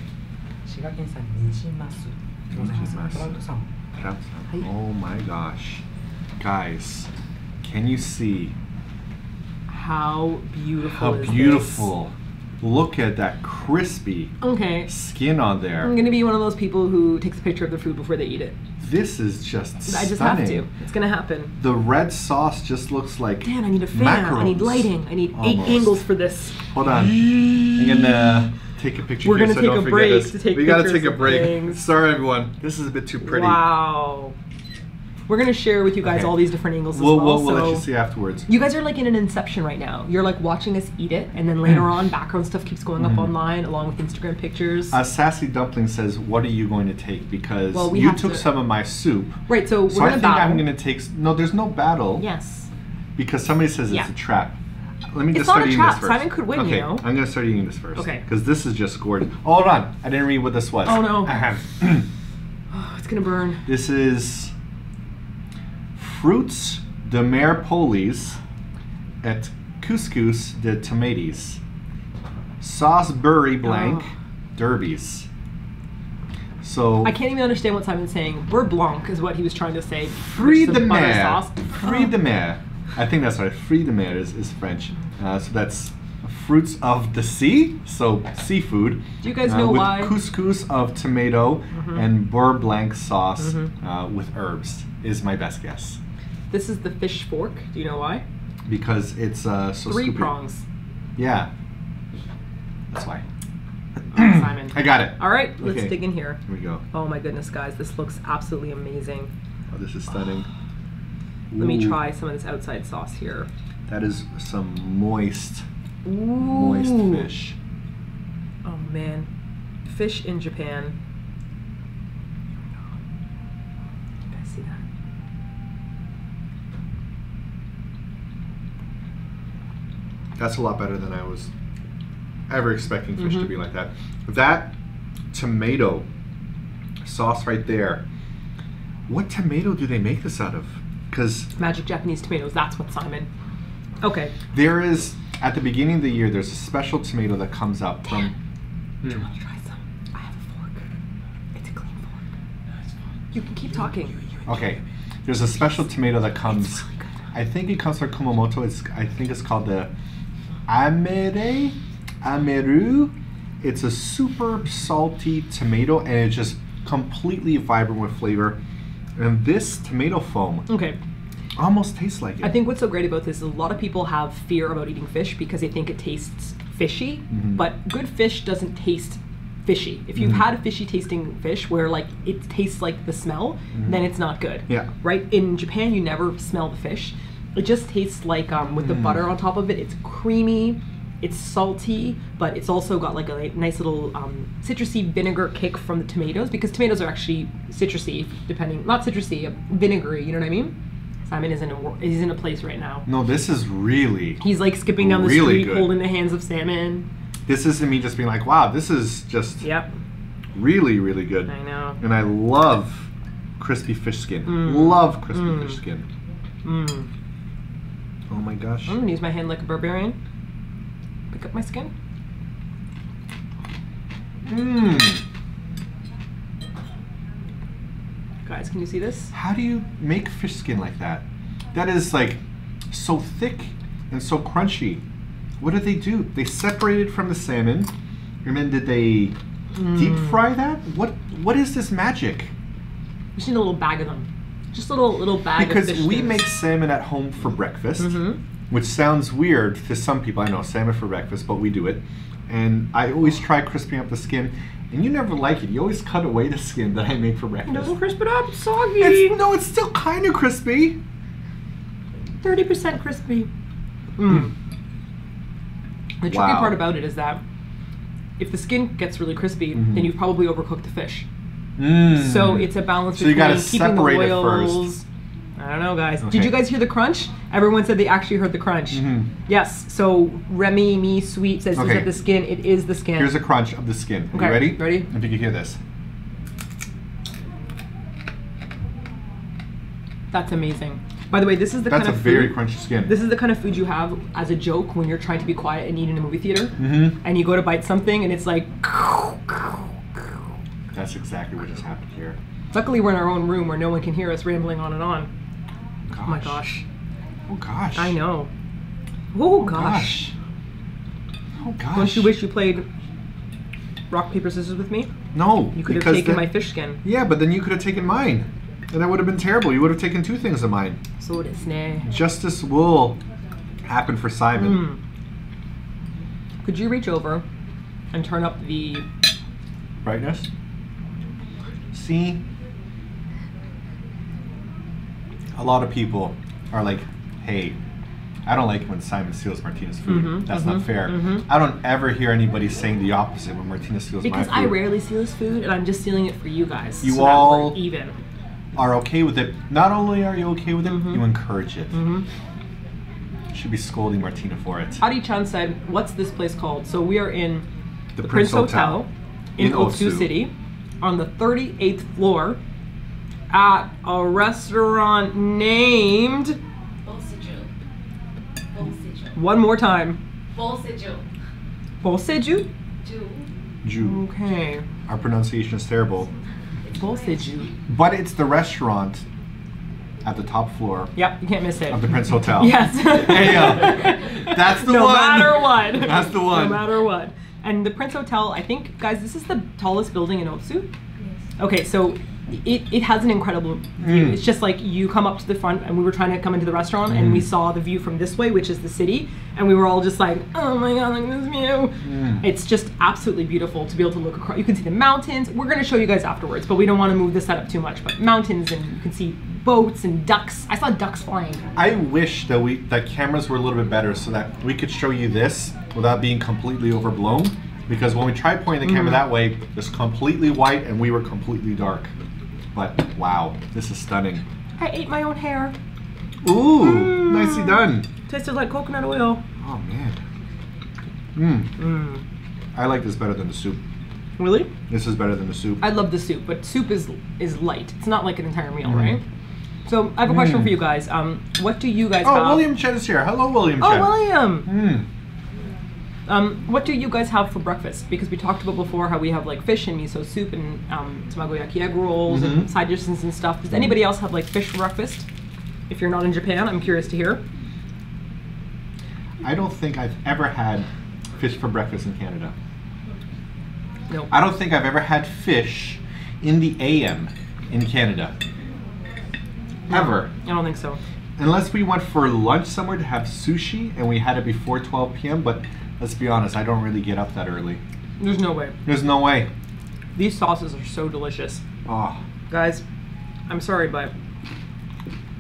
滋賀県産ニジマス。トラウトさん。Put out some. Oh my gosh. Guys, can you see How beautiful how is beautiful? Look at that crispy this? Okay. skin on there. I'm gonna be one of those people who takes a picture of their food before they eat it. This is just I just stunning. have to. It's gonna happen. The red sauce just looks like Dan, I need a fan. I need macarons. lighting. I need Almost. 8 angles for this. Hold on. I'm gonna take a picture. We're here gonna so take don't a forget break this. to take We gotta pictures take a of break. things. Sorry, everyone. This is a bit too pretty. Wow. We're gonna share with you guys Okay. all these different angles as We'll well. let so you see afterwards. you guys are like in an inception right now. You're like watching us eat it, and then later on, background stuff keeps going up online along with Instagram pictures. Sassy Dumpling says, "What are you going to take?" Because Well, we you have took to- some of my soup. Right, so we're So I gonna think battle. I'm gonna take. No, there's no battle. Yes. Because somebody says Yeah. it's a trap. Let me It's just not start a eating trap. this first. Simon could win, okay, you know. I'm gonna start eating this first. Okay. Because this is just gorgeous. Oh, hold on, I didn't read what this was. Oh, no. Ahem. Oh, it's gonna burn. This is fruits de mer polis et couscous de tomates. Sauce burry blanc Oh. derbies. So I can't even understand what Simon's saying. Beurre blanc is what he was trying to say. fruits which is de the butter mer. sauce. Fruits de mer. I think that's right. Fruits de mer is French. So that's fruits of the sea, so seafood. Do you guys know with why? couscous of tomato and beurre blanc sauce with herbs is my best guess. This is the fish fork. Do you know why? Because it's so 3 stupid. prongs. Yeah. That's why. Simon. I got it. All right, let's Okay. dig in here. Here we go. Oh my goodness, guys, this looks absolutely amazing. Oh, this is stunning. Let me Ooh, try some of this outside sauce here. That is some moist Ooh. fish. Oh man, fish in Japan. You guys see that? That's a lot better than I was ever expecting fish to be like that. That tomato sauce right there. What tomato do they make this out of? Because Magic Japanese tomatoes. That's what Simon. Okay. there is, at the beginning of the year, there's a special tomato that comes up from. Do you want to try some? I have a fork. It's a clean fork. You can keep talking. Okay, there's a special tomato that comes. It's really good. I think it comes from Kumamoto. I think it's called the Ameru. It's a super salty tomato, and it's just completely vibrant with flavor. And this tomato foam Okay. almost tastes like it. I think what's so great about this is a lot of people have fear about eating fish because they think it tastes fishy, but good fish doesn't taste fishy. If you've had a fishy tasting fish where like it tastes like the smell, then it's not good. Yeah. Right? In Japan, you never smell the fish. It just tastes like with the butter on top of it. It's creamy, it's salty, but it's also got like a nice little citrusy vinegar kick from the tomatoes because tomatoes are actually citrusy, not citrusy, vinegary. You know what I mean? Simon is he's in a place right now. No, this is really. He's like skipping down the Really street, good. holding the hands of salmon. This isn't me just being like, wow, this is just Yep, really, really good. I know. And I love crispy fish skin. Love crispy fish skin. Oh my gosh. I'm gonna use my hand like a barbarian. Pick up my skin. Guys, can you see this? How do you make fish skin like that? That is like so thick and so crunchy. What did they do? They separated from the salmon, and then did they deep fry that? What is this magic? We just need a little bag of them. Just a little bag of Because fish we skins. make salmon at home for breakfast, which sounds weird to some people. I know salmon for breakfast, but we do it. And I always try crisping up the skin, and you never like it. You always cut away the skin that I make for It breakfast. doesn't crisp it up, it's soggy. It's still kind of crispy. 30% crispy. The tricky Wow. part about it is that if the skin gets really crispy, then you've probably overcooked the fish. So it's a balance So you between gotta keeping the separate it oils. I don't know, guys. Did Okay. you guys hear the crunch? Everyone said they actually heard the crunch. Yes. So Remy Me Sweet says, Okay. "Is that the skin? It is the skin." Here's a crunch of the skin. Okay, You ready? ready? If you can hear this. That's amazing. By the way, this is the That's kind a of very food, crunchy skin. This is the kind of food you have as a joke when you're trying to be quiet and eat in a movie theater, and you go to bite something and it's like. That's exactly what just happened here. Luckily, we're in our own room where no one can hear us rambling on and on. Gosh. Oh my gosh. Oh gosh. I know. Oh gosh. Oh gosh. Don't you wish you played rock, paper, scissors with me? No. You could have because taken then- my fish skin. Yeah, but then you could have taken mine. And that would have been terrible. You would have taken 2 things of mine. So desu ne. Justice will happen for Simon. Could you reach over and turn up the... Brightness? See? A lot of people are like, hey, I don't like when Simon steals Martina's food. That's not fair. I don't ever hear anybody saying the opposite when Martina steals my food. Because I rarely steal his food, and I'm just stealing it for you guys. You so that all- we're even. Are okay with it. Not only are you okay with it, you encourage it. Should be scolding Martina for it. Adi-chan said, what's this place called? So we are in The Prince Hotel in Otsu City on the 38th floor at a restaurant named... One more time. Boseju? Jew. Okay. Our pronunciation is terrible. Boseju. But it's the restaurant at the top floor Yep, you can't miss it. of the Prince Hotel. Yes. Hey, that's the No one. matter what. That's the one. No matter what. And the Prince Hotel, I think, guys, this is the tallest building in Otsu. Okay, so it has an incredible view. It's just like you come up to the front, and we were trying to come into the restaurant, and we saw the view from this way, which is the city, and we were all just like, oh my god, look at this view. It's just absolutely beautiful to be able to look across. You can see the mountains. We're going to show you guys afterwards, but we don't want to move the setup too much. But mountains, and you can see boats and ducks. I saw ducks flying. I wish that cameras were a little bit better so that we could show you this without being completely overblown. Because when we tried pointing the camera that way, it's completely white and we were completely dark. But wow, this is stunning. I ate my own hair. Ooh, nicely done. Tasted like coconut oil. Oh man. I like this better than the soup. Really? This is better than the soup. I love the soup, but soup is light. It's not like an entire meal, right? So I have a question for you guys. What do you guys have? Oh, William Chen is here. Hello, William Oh, Chen. William! What do you guys have for breakfast? Because we talked about before how we have like fish and miso soup and tamagoyaki egg rolls and side dishes and stuff. Does anybody else have like fish for breakfast? If you're not in Japan, I'm curious to hear. I don't think I've ever had fish for breakfast in Canada. No. I don't think I've ever had fish in the AM in Canada. Ever. I don't think so. Unless we went for lunch somewhere to have sushi and we had it before 12 p.m. But let's be honest, I don't really get up that early. There's no way. There's no way. These sauces are so delicious. Oh. Guys, I'm sorry, but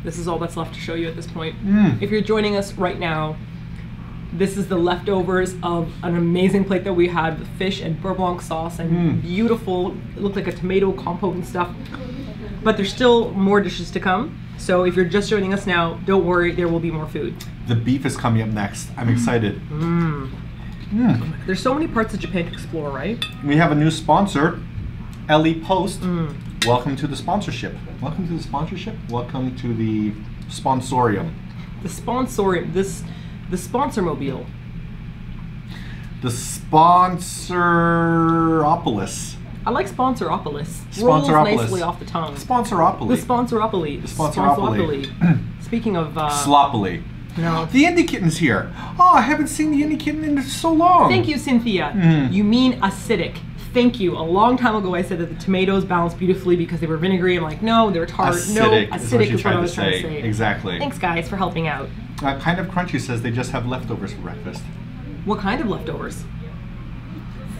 this is all that's left to show you at this point. If you're joining us right now, this is the leftovers of an amazing plate that we had with fish and beurre blanc sauce and beautiful, it looked like a tomato compote and stuff. But there's still more dishes to come. So if you're just joining us now, don't worry, there will be more food. The beef is coming up next. I'm excited. There's so many parts of Japan to explore, right? We have a new sponsor, Ellie Post. Welcome to the sponsorship. Welcome to the sponsorship. Welcome to the sponsorium. The sponsorium, the sponsor mobile. The Sponsoropolis. I like Sponsoropolis. Sponsoropolis. Rolls nicely off the tongue. Sponsoropoly. The Sponsoropoly. Sponsoropoly. Speaking of Sloppily. no. The Indie Kitten's here. Oh, I haven't seen the Indie Kitten in so long. Thank you, Cynthia. You mean acidic. Thank you. A long time ago I said that the tomatoes balanced beautifully because they were vinegary. I'm like, no, they're tart. Acidic No, is acidic what is what I was trying to say. Exactly. Thanks, guys, for helping out. Kind of Crunchy says they just have leftovers for breakfast. What kind of leftovers?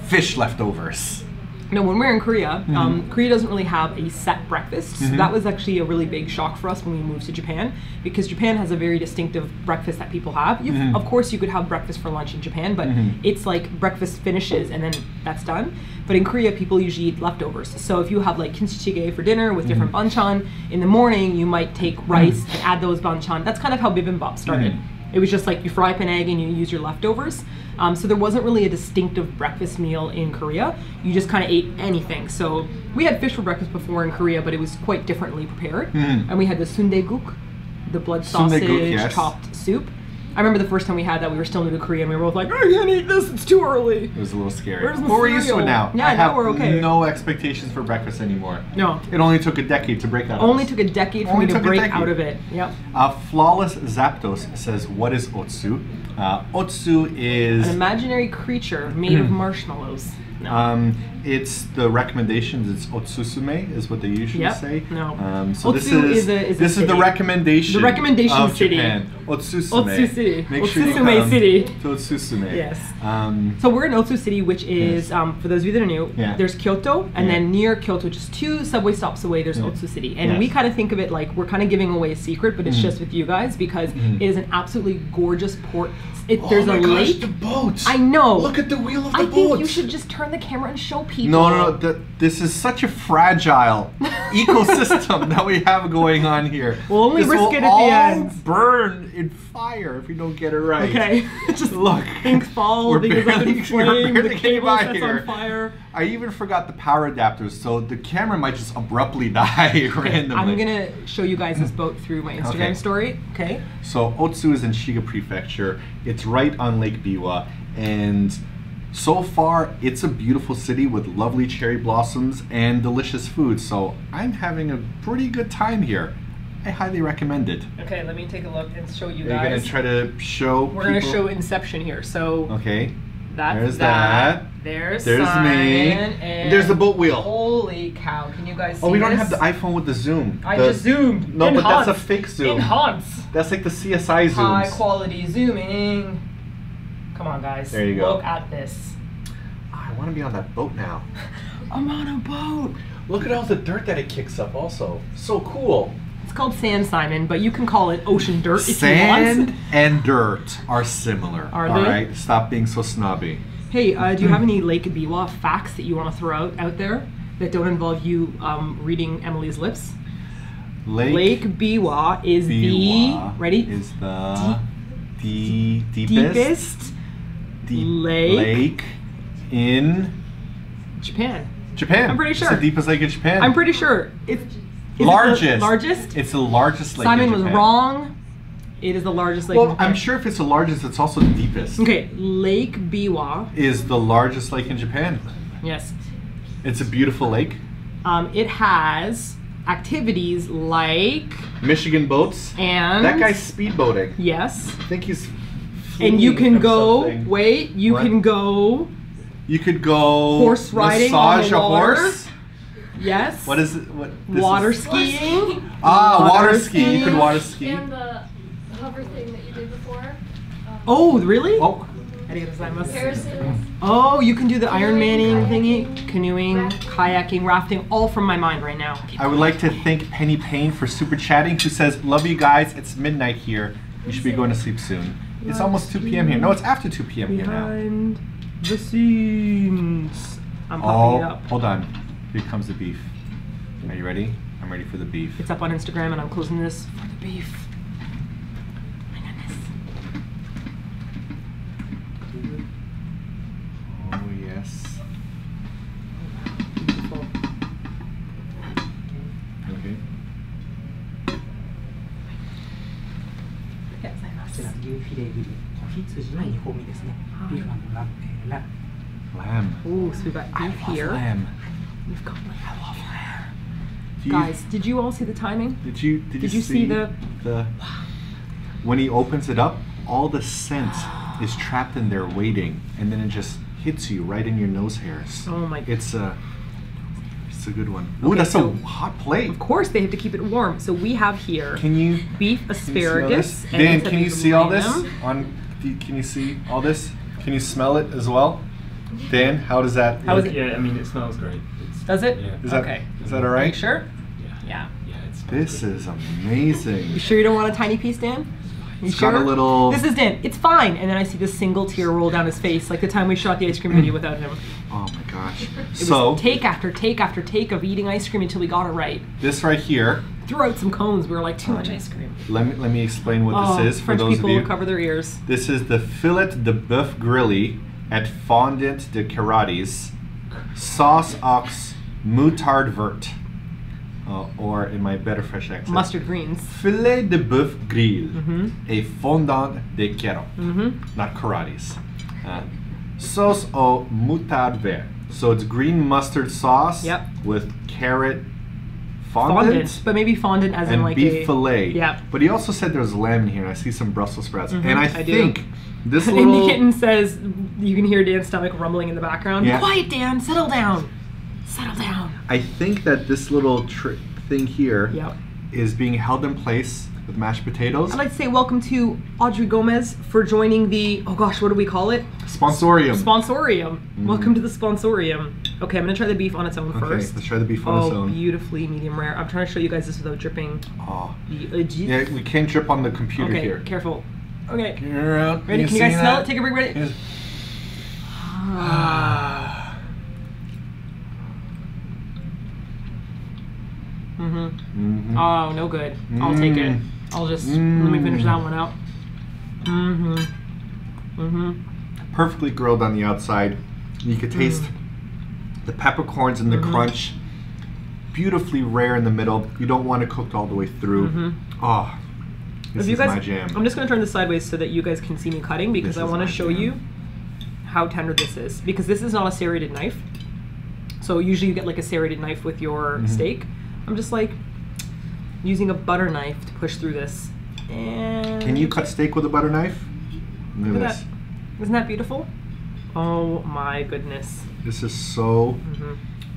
Fish leftovers. No, when we're in Korea, Korea doesn't really have a set breakfast. So that was actually a really big shock for us when we moved to Japan, because Japan has a very distinctive breakfast that people have. Of course, you could have breakfast for lunch in Japan, but it's like breakfast finishes and then that's done. But in Korea, people usually eat leftovers. So if you have like kimchi jjigae for dinner with different banchan, in the morning you might take rice and add those banchan. That's kind of how bibimbap started. It was just like you fry up an egg and you use your leftovers. So there wasn't really a distinctive breakfast meal in Korea. You just kind of ate anything. So we had fish for breakfast before in Korea, but it was quite differently prepared. And we had the sundaeguk, the blood sausage Sundaeguk, yes. chopped soup. I remember the first time we had that, we were still new to Korea, and we were both like, I can't eat this, it's too early. It was a little scary. Where's my But we're used to it cereal? now. Yeah, I now have we're okay. no expectations for breakfast anymore. No. It only took a decade to break out of Only this. took a decade for Only me to took a break decade. out of it. Yep. Flawless Zapdos says, what is Otsu? Otsu is... An imaginary creature made of marshmallows. No. It's the recommendations. It's Otsusume is what they usually Yep. say. No. So Otsu this is a is the city. recommendation. The recommendation of city. Japan. Otsusume. Otsu City. Make sure you Otsusume come City. to Otsusume. Yes. Um, So we're in Otsu City, which is, for those of you that are new, Yeah. there's Kyoto, and Yeah. then near Kyoto, just 2 subway stops away, there's Yeah. Otsu City. And Yes. we kind of think of it like we're kind of giving away a secret, but it's just with you guys because it is an absolutely gorgeous port. There's oh a my gosh, lake. the boats! I know. Look at the wheel of the I boats. think you should just turn the camera and show people. No. This is such a fragile ecosystem that we have going on here. We'll only this risk will it at the all end. burn in fire if we don't get it right. Okay. Just Look. things fall, We're things up barely- in we're flame, barely the getting cable by sets here. on fire. I even forgot the power adapters, so the camera might just abruptly die randomly. I'm gonna show you guys this boat through my Instagram Okay. story. Okay. So Otsu is in Shiga Prefecture. It's right on Lake Biwa, and so far it's a beautiful city with lovely cherry blossoms and delicious food. So I'm having a pretty good time here. I highly recommend it. Okay, let me take a look and show you Are you gonna guys. try to show? We're gonna people? show Inception here. So Okay. that's There's that. that. There's me. Simon, and There's the boat wheel. Holy cow! Can you guys see Oh, we don't this? have the iPhone with the zoom. I The- just zoomed. No, but that's a Enhance. fake zoom. Enhance. That's like the CSI zooms. High quality zooming. Come on, guys. There you go. Look at this. I want to be on that boat now. I'm on a boat. Look at all the dirt that it kicks up also. So cool. It's called sand, Simon, but you can call it ocean dirt if you Sand want. and dirt are similar. Are All they? right, stop being so snobby. Hey, do you have any Lake Biwa facts that you want to throw out there that don't involve you reading Emily's lips? Lake Biwa is Biwa the ready is the deepest deepest lake in Japan. Japan. I'm pretty sure. It's the deepest lake in Japan. I'm pretty sure it's is largest. It the largest. It's the largest lake Simon in was Japan. wrong. It is the largest lake in Well, Japan. I'm sure if it's the largest, it's also the deepest. Okay, Lake Biwa. Is the largest lake in Japan. Yes. It's a beautiful lake. It has activities like Michigan boats. and That guy's speedboating. yes. I think he's. And you fleeing can from go. something. Wait, you What? can go. You could go Horse riding on massage the a water. horse. Yes. What is it? What? this Water is- skiing. Water ski. You could water ski. And the hover thing that you did before. Oh, really? Oh, Comparisons. Oh, you can do the Iron Manning Kayaking, thingy, canoeing, kayaking, rafting, all from my mind right now. I would like to thank Penny Payne for super chatting, who says, "Love you guys. It's midnight here. You should be going to sleep soon. It's almost 2 p.m. here. No, it's after 2 p.m. here now." Behind the scenes. I'm popping it Oh, up. hold on. Here comes the beef. Are you ready? I'm ready for the beef. It's up on Instagram, and I'm closing this for the beef. My goodness. Oh yes. Beautiful. Okay. ありがとうございまこちすら牛フィレグリ子羊の煮込みですね。はいビーフのランラ Lamb. Ooh, so we've got I beef love here. lamb. We've got lamb. I love lamb. Do you- Guys, did you all see the timing? Did you see the- when he opens it up, all the scent is trapped in there waiting, and then it just hits you right in your nose hairs. Oh my. It's a good one. Ooh, Okay, that's so- a hot plate. Of course, they have to keep it warm. So we have here Can you beef can you see all asparagus. this? and Dan, instead can you of see all this? lamb- Can you see all this? Can you smell it as well? Dan, how does that? How is it? Yeah, I mean, it smells great. It's, Does it? Yeah. Is that, Okay. is that all Are you right? sure? Yeah. Yeah. Yeah, it smells This good. is amazing. You sure you don't want a tiny piece, Dan? You It's sure? got a little- This is Dan. It's fine. And then I see this single tear roll down his face, like the time we shot the ice cream video without him. Oh my gosh. It So was take after take after take of eating ice cream until we got it right. this right here. Threw out some cones. We were like, too much ice cream. Let me explain what Oh, this is for French those people of you. cover their ears. This is the filet de boeuf grilly at Fondant de Karates, sauce aux moutarde verte. or in my better French accent, Mustard greens. filet de bœuf grillé et fondant de carottes, not karates. Sauce au moutarde vert. So it's green mustard sauce with carrot fondant, but maybe fondant as in and like beef fillet. Yeah. But he also said there's lamb in here, and I see some Brussels sprouts. And I do. think this And little... the kitten says, you can hear Dan's stomach rumbling in the background. Yeah. Quiet, Dan, settle down. Settle down. I think that this little thing here is Yep. being held in place with mashed potatoes. I'd like to say welcome to Audrey Gomez for joining the, oh gosh, what do we call it? Sponsorium. Sponsorium. Welcome to the Sponsorium. Okay, I'm gonna try the beef on its own Okay, first. let's try the beef on its own. Beautifully medium rare. I'm trying to show you guys this without dripping. Oh. The Yeah, we can't drip on the computer okay, here. careful. Okay. Ready? Ready? Can you guys smell it? Take a break. Ready? Yes. Oh, no good. I'll take it. I'll just, let me finish that one out. Perfectly grilled on the outside. You could taste the peppercorns and the crunch. Beautifully rare in the middle. You don't want it cooked all the way through. Oh, this is my jam. I'm just going to turn this sideways so that you guys can see me cutting, because This I is want to my show jam. you how tender this is. Because this is not a serrated knife. So usually you get like a serrated knife with your steak. I'm just like using a butter knife to push through this. And Can you cut steak with a butter knife? Look at this. Isn't that beautiful? Oh my goodness. This is so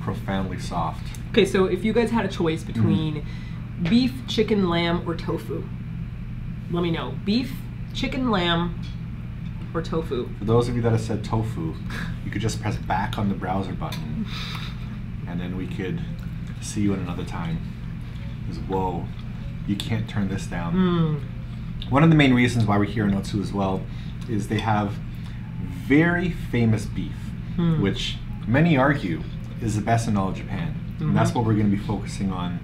profoundly soft. Okay, so if you guys had a choice between beef, chicken, lamb, or tofu, let me know. Beef, chicken, lamb, or tofu? For those of you that have said tofu, you could just press back on the browser button, and then we could see you at another time. Because whoa, you can't turn this down. One of the main reasons why we're here in Otsu as well is they have very famous beef, which many argue is the best in all of Japan. And that's what we're going to be focusing on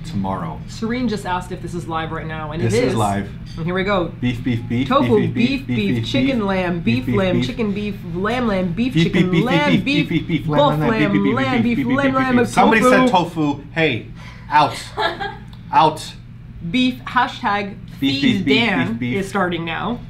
tomorrow. Serene just asked if this is live right now, and This it is live. And here we go. Beef, beef, beef. Tofu, beef, chicken, lamb, beef, lamb, chicken, beef, lamb, beef, chicken, lamb, beef, both lamb, lamb, beef, lamb, Somebody tofu. said tofu. Hey, out. Out. Beef, hashtag Beef, feed beef, beef, Dan beef, beef. is starting now.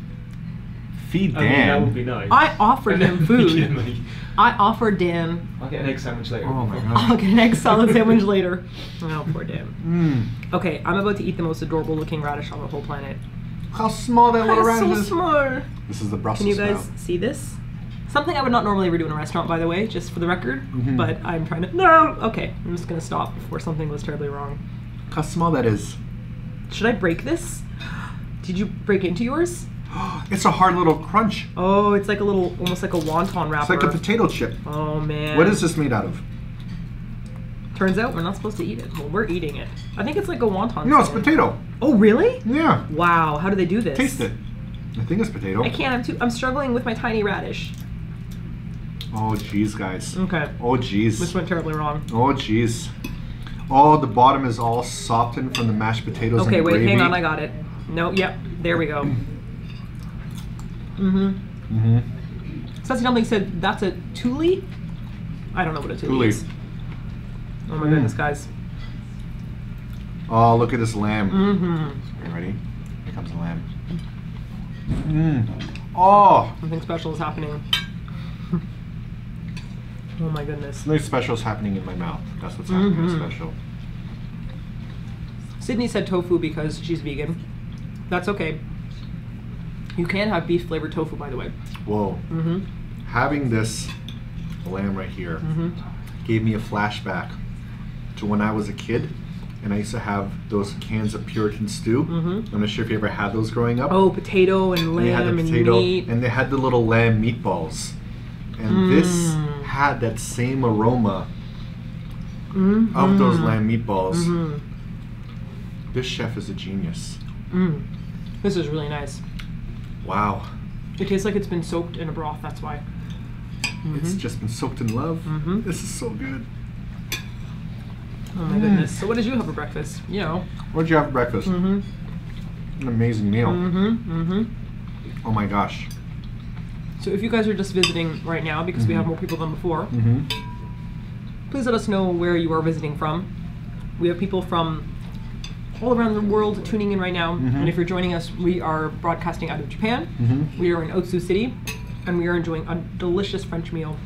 Feed I mean, that would Dan. be nice. I offered him food. Legitimately. I offered Dan, I'll get an egg sandwich later. Oh my I'll god. get an egg salad sandwich later. Oh, poor Dan. Okay, I'm about to eat the most adorable looking radish on the whole planet. How small that little It's radish so is. small. This is the Brussels Can you guys sprout. see this? Something I would not normally ever do in a restaurant, by the way, just for the record. Mhm. But I'm trying to. No! Okay, I'm just gonna stop before something goes terribly wrong. How small that is. Should I break this? Did you break into yours? It's a hard little crunch. Oh, it's like a little, almost like a wonton wrapper. It's like a potato chip. Oh man. What is this made out of? Turns out we're not supposed to eat it. Well, we're eating it. I think it's like a wonton. No, it's stand. potato. Oh really? Yeah. Wow. How do they do this? Taste it. I think it's potato. I can't. I'm struggling with my tiny radish. Oh jeez, guys. Okay. Oh jeez. This went terribly wrong. Oh jeez. Oh, the bottom is all softened from the mashed potatoes Okay, and wait. gravy. Hang on. I got it. No. Yep. There we go. Sassy Dumpling said that's a tuli? I don't know what a tuli Tuli. is. Oh my goodness, guys. Oh, look at this lamb. Okay, ready? Here comes the lamb. Oh, Something special is happening. Oh my goodness. something special is happening in my mouth. That's what's happening special. Sydney said tofu because she's vegan. That's okay. You can have beef flavored tofu, by the way. Whoa. Having this lamb right here gave me a flashback to when I was a kid, and I used to have those cans of Puritan stew. I'm not sure if you ever had those growing up. Oh, potato and And they had lamb the and potato, meat. and they had the little lamb meatballs, and this had that same aroma of those lamb meatballs. This chef is a genius. This is really nice. Wow. It tastes like it's been soaked in a broth, that's why. It's just been soaked in love. This is so good. Oh my goodness. So what did you have for breakfast? You know. What did you have for breakfast? An amazing meal. Oh my gosh. So if you guys are just visiting right now, because we have more people than before, please let us know where you are visiting from. We have people from all around the world tuning in right now. And if you're joining us, we are broadcasting out of Japan. We are in Otsu City, and we are enjoying a delicious French meal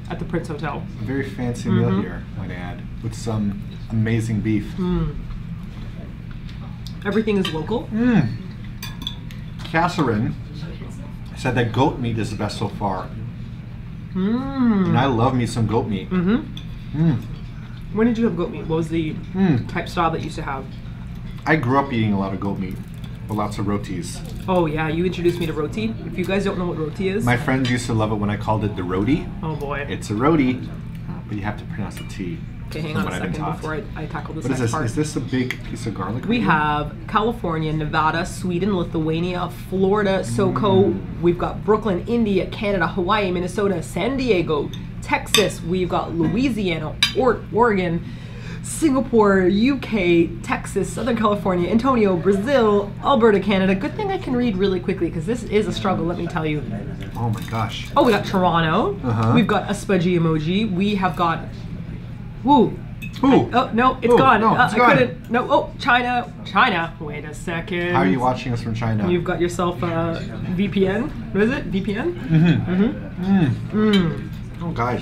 at the Prince Hotel. A very fancy meal here, might I add, with some amazing beef. Everything is local. Catherine said that goat meat is the best so far. And I love me some goat meat. When did you have goat meat? What was the type style that you used to have? I grew up eating a lot of goat meat, with lots of rotis. Oh yeah, you introduced me to roti. If you guys don't know what roti is. My friends used to love it when I called it the roti. Oh boy. It's a roti, but you have to pronounce the T. Okay, hang on a second before I tackle this What is next this? part. Is this a big piece of garlic? We have California, Nevada, Sweden, Lithuania, Florida, SoCo. We've got Brooklyn, India, Canada, Hawaii, Minnesota, San Diego, Texas. We've got Louisiana, Oregon, Singapore, UK, Texas, Southern California, Antonio, Brazil, Alberta, Canada. Good thing I can read really quickly because this is a struggle, let me tell you. Oh my gosh. Oh, we got Toronto. We've got a smudgy emoji. We have got... Woo. Ooh. Oh, no, it's gone. No, it's I gone. couldn't. No, oh, China. China. Wait a second. How are you watching us from China? You've got yourself a VPN. What is it? VPN? Oh, guys.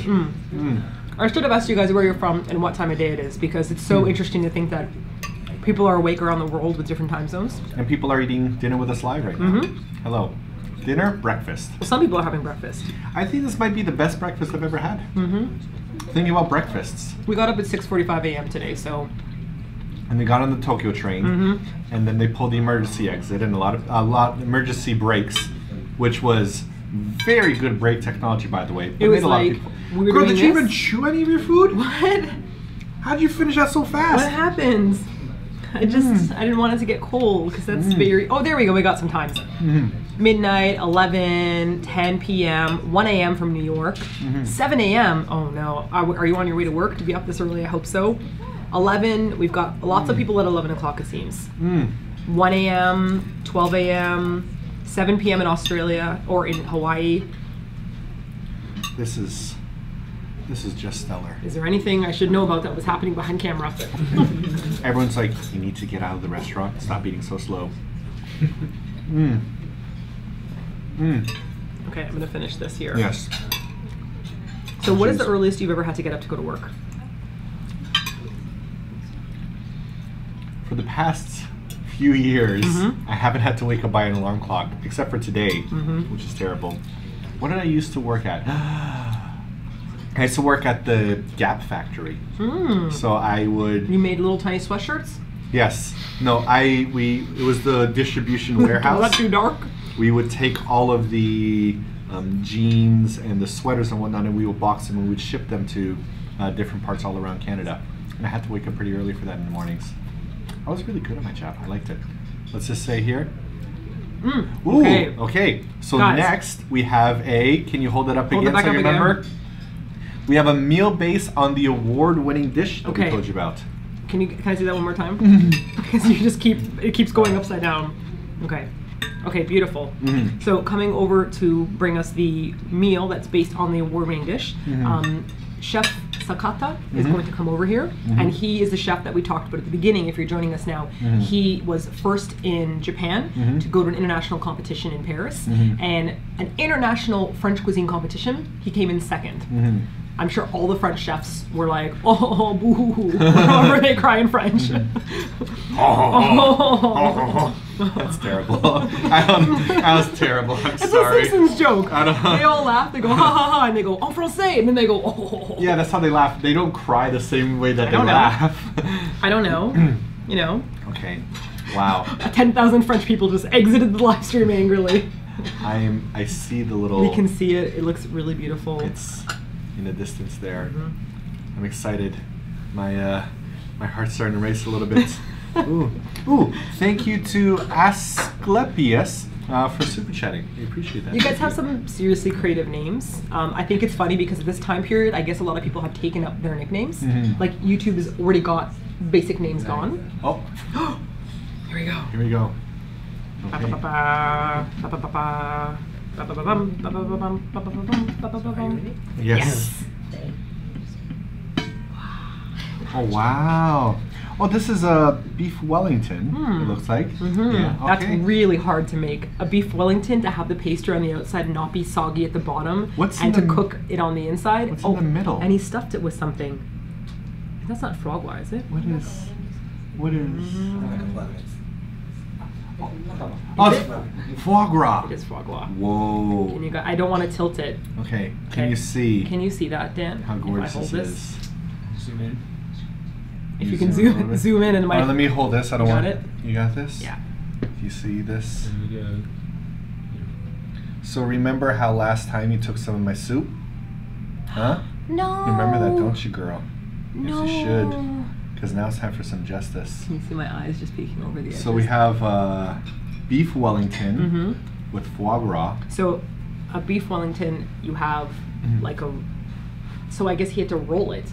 I should have asked you guys where you're from and what time of day it is because it's so interesting to think that people are awake around the world with different time zones. And people are eating dinner with us live right now. Hello. Dinner, breakfast. Well, some people are having breakfast. I think this might be the best breakfast I've ever had. Thinking about breakfasts. We got up at 6:45 a.m. today, so. And they got on the Tokyo train, and then they pulled the emergency exit and a lot of emergency brakes, which was very good brake technology, by the way. It was like we were Girl, doing did you this. even chew any of your food? What? How did you finish that so fast? What happens? I didn't want it to get cold because that's very. Oh, there we go. We got some times. Midnight, 11, 10 p.m., 1 a.m. from New York, 7 a.m. Oh no, are you on your way to work to be up this early? I hope so. 11, we've got lots of people at 11 o'clock it seems. 1 a.m., 12 a.m., 7 p.m. in Australia or in Hawaii. This is just stellar. Is there anything I should know about that was happening behind camera? Everyone's like, you need to get out of the restaurant. Stop eating so slow. Okay, I'm gonna finish this here. Yes. So what is the earliest you've ever had to get up to go to work? For the past few years, I haven't had to wake up by an alarm clock, except for today, which is terrible. What did I used to work at? I used to work at the Gap factory. So I would... You made little tiny sweatshirts? Yes. No, it was the distribution warehouse. Was that too dark? We would take all of the jeans and the sweaters and whatnot, and we would box them and we would ship them to different parts all around Canada. And I had to wake up pretty early for that in the mornings. I was really good at my job. I liked it. Let's just say here. Ooh, okay. So Guys. next we have can you hold it up Hold it again back so you up again. remember? We have a meal based on the award-winning dish that we told you about. Can I see that one more time? Because it keeps going upside down. Okay, beautiful. So coming over to bring us the meal that's based on the award-winning dish, Chef Sakata is going to come over here, and he is the chef that we talked about at the beginning. If you're joining us now, he was first in Japan to go to an international competition in Paris, and an international French cuisine competition, he came in second. I'm sure all the French chefs were like, oh, boo-hoo-hoo, however they cry in French. That's terrible. That was terrible. I'm sorry. It's a Simpsons joke. I don't know. They all laugh, they go, ha ha ha, and they go, en français, and then they go, oh. Yeah, that's how they laugh. They don't cry the same way that they laugh. I don't know. You know. Okay. Wow. 10,000 French people just exited the live stream angrily. I see the little... We can see it. It looks really beautiful. It's in the distance there. I'm excited. My heart's starting to race a little bit. Ooh! Thank you to Asclepius for super chatting. We appreciate that. You guys have some seriously creative names. I think it's funny because at this time period, I guess a lot of people have taken up their nicknames. Like YouTube has already got basic names gone. Oh! Here we go. Here we go. Okay. Yes. Oh wow! Oh, this is a beef Wellington, it looks like. Yeah, That's okay. really hard to make. A beef Wellington, to have the pastry on the outside and not be soggy at the bottom, What's and in to the- cook it on the inside. What's in the middle? And he stuffed it with something. That's not frog gras, is it? What is... Is Oh, it? it's foie gras. It is frog gras. Whoa. Can you go, I don't want to tilt it. Okay, Okay. can you see Can you see that, Dan? how If I gorgeous hold this is? Zoom in. If you Zoom can in a little zoom bit. zoom in and my. Let me hold this. I don't You want got it? You got this? Yeah. You see this? There we go. So remember how last time you took some of my soup? Huh? No. You remember that, don't you, girl? No. Yes, you should. Because now it's time for some justice. Can you see my eyes just peeking over the edges? So we have beef Wellington Mm-hmm. with foie gras. So, a beef Wellington, you have like a. So I guess he had to roll it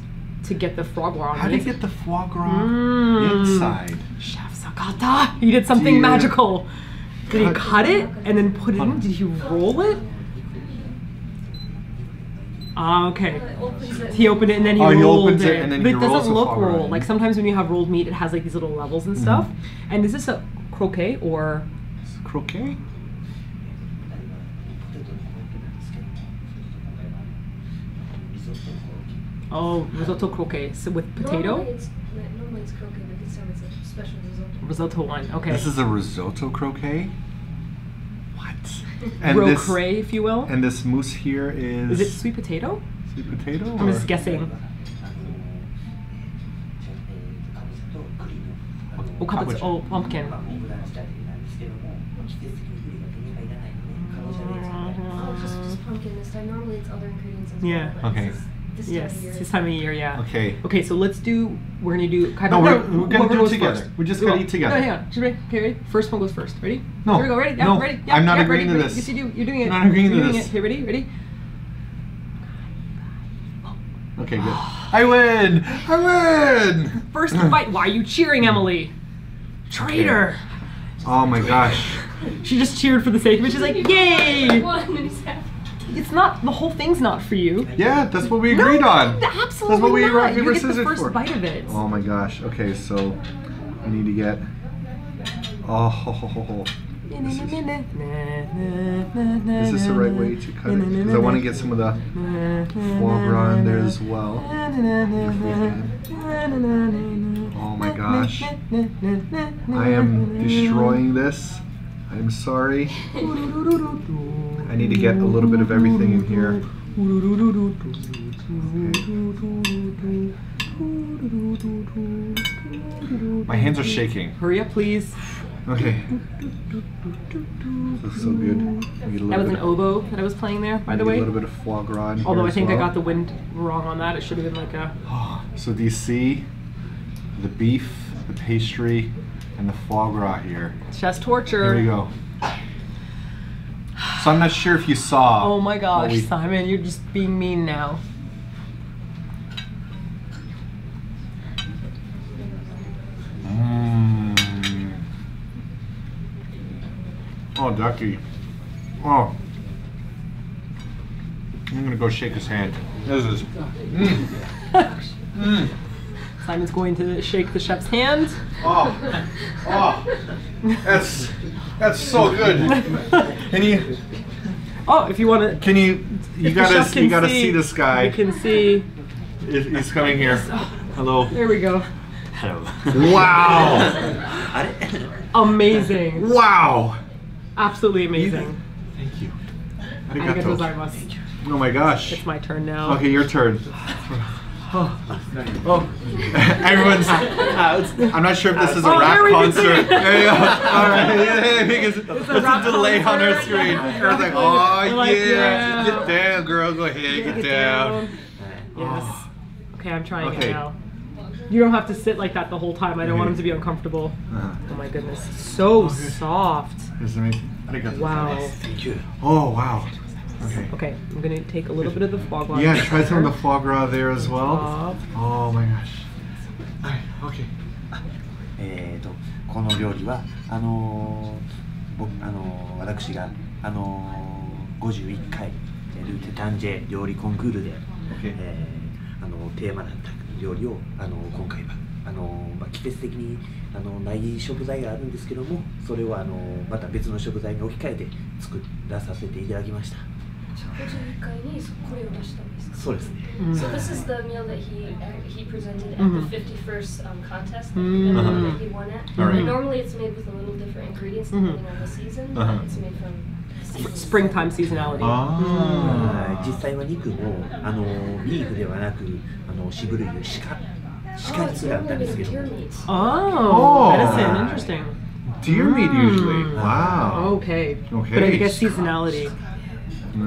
to get the frog gras on How the do you inside. get the foie gras Mm. inside? Chef Sakata! He did something Dear. magical. Did he Cut- cut it and then put it in? Did he roll it? Ah, okay. He opened it and then he Oh, he rolled opens it and then but he it rolls doesn't the look foie gras rolled. in. Like sometimes when you have rolled meat, it has like these little levels and stuff. And is this a croquet or? Croquet? Oh, risotto croquet. So with potato? Normally it's croquet, but this time it's a special risotto. Risotto one. Okay. This is a risotto croquet? What? And this, Rocré, if you will. and this mousse here is... Is it sweet potato? sweet potato? I'm or- just guessing. Oh, Cabbage. oh, pumpkin. Oh, just pumpkin this time. Normally it's other ingredients as Yeah. well. but Okay. This Yes, time of year. this time of year, yeah. Okay. Okay, so let's do. We're gonna do. No, we're gonna whoever do it goes together. first. We just gotta Go. eat together. No, hang on. Should we? Okay, ready? First one goes first. Ready? No. Here we go. Ready? Yeah, No. ready? Yeah, I'm not yeah, agreeing ready, to ready. this. Yes, you do. You're doing it. I'm not agreeing to You're doing this. it. Okay, ready? Ready? Okay, good. I win! I win! First bite. Why are you cheering, Emily? Traitor. Oh my gosh. She just cheered for the sake of it. She's like, yay! One and he's happy. It's not. The whole thing's not for you. Yeah, that's what we agreed on. Absolutely That's what we not. rock, paper, You get the scissors first for. bite of it. Oh my gosh. Okay, so I need to get. Oh, this is the right way to cut it because I want to get some of the foie gras in there as well. Oh my gosh. I am destroying this. I'm sorry. I need to get a little bit of everything in here. My hands are shaking. Hurry up, please. Okay. This is so good. We get a That little was an bit, oboe that I was playing there, by the we get way. a little bit of foie gras in here Although I as think I well. got the wind wrong on that. It should have been like a. So do you see the beef, the pastry, and the foie gras here? Chest torture. Here we go. So I'm not sure if you saw. Oh my what gosh, we- Simon, you're just being mean now. Oh, Ducky. Oh. I'm gonna go shake his hand. This is. Simon's going to shake the chef's hand. Oh. Oh. That's so good. Can you? Oh, if you want to. Can you? You gotta see this guy. You can see. He's coming here. Hello. There we go. Wow. Amazing. Wow. Absolutely amazing. Thank you. Arigatou Arigato. gozaimasu. Oh my gosh. It's my turn now. Okay, your turn. Oh, everyone's. I'm not sure if this is a Oh, rap there we go. concert. There you go. All right, because there's a rap delay on our concert. screen. Everyone's like, oh Like, yeah, yeah. get down, girl, go ahead, get down. Yes. Okay, I'm trying Okay. it now. You don't have to sit like that the whole time. I don't want him to be uncomfortable. Oh my goodness. So soft. This is amazing. Arigato. Wow. Thank you. Oh wow. Okay. Okay, I'm gonna take a little bit of the foie gras. Yeah, try some of the foie gras there as well. Stop. Oh my gosh. Okay. この料理は私が51回ルーテタンジェ料理コンクールで、Okay. テーマだった料理を今回は季節的にない食材があるんですけども、それをまた別の食材に置き換えて作らさせていただきました。51回にこれを出したんですか？そうですね。So this is the meal that he presented at the 51st contest that he won at. And normally it's made with a little different ingredients depending on the season, but it's made from Springtime seasonality. 実際は肉もビーフではなく渋るいう鹿肉だったんですけども。Oh, venison, interesting. Deer meat usually. Wow. Okay. Okay. But I guess seasonality.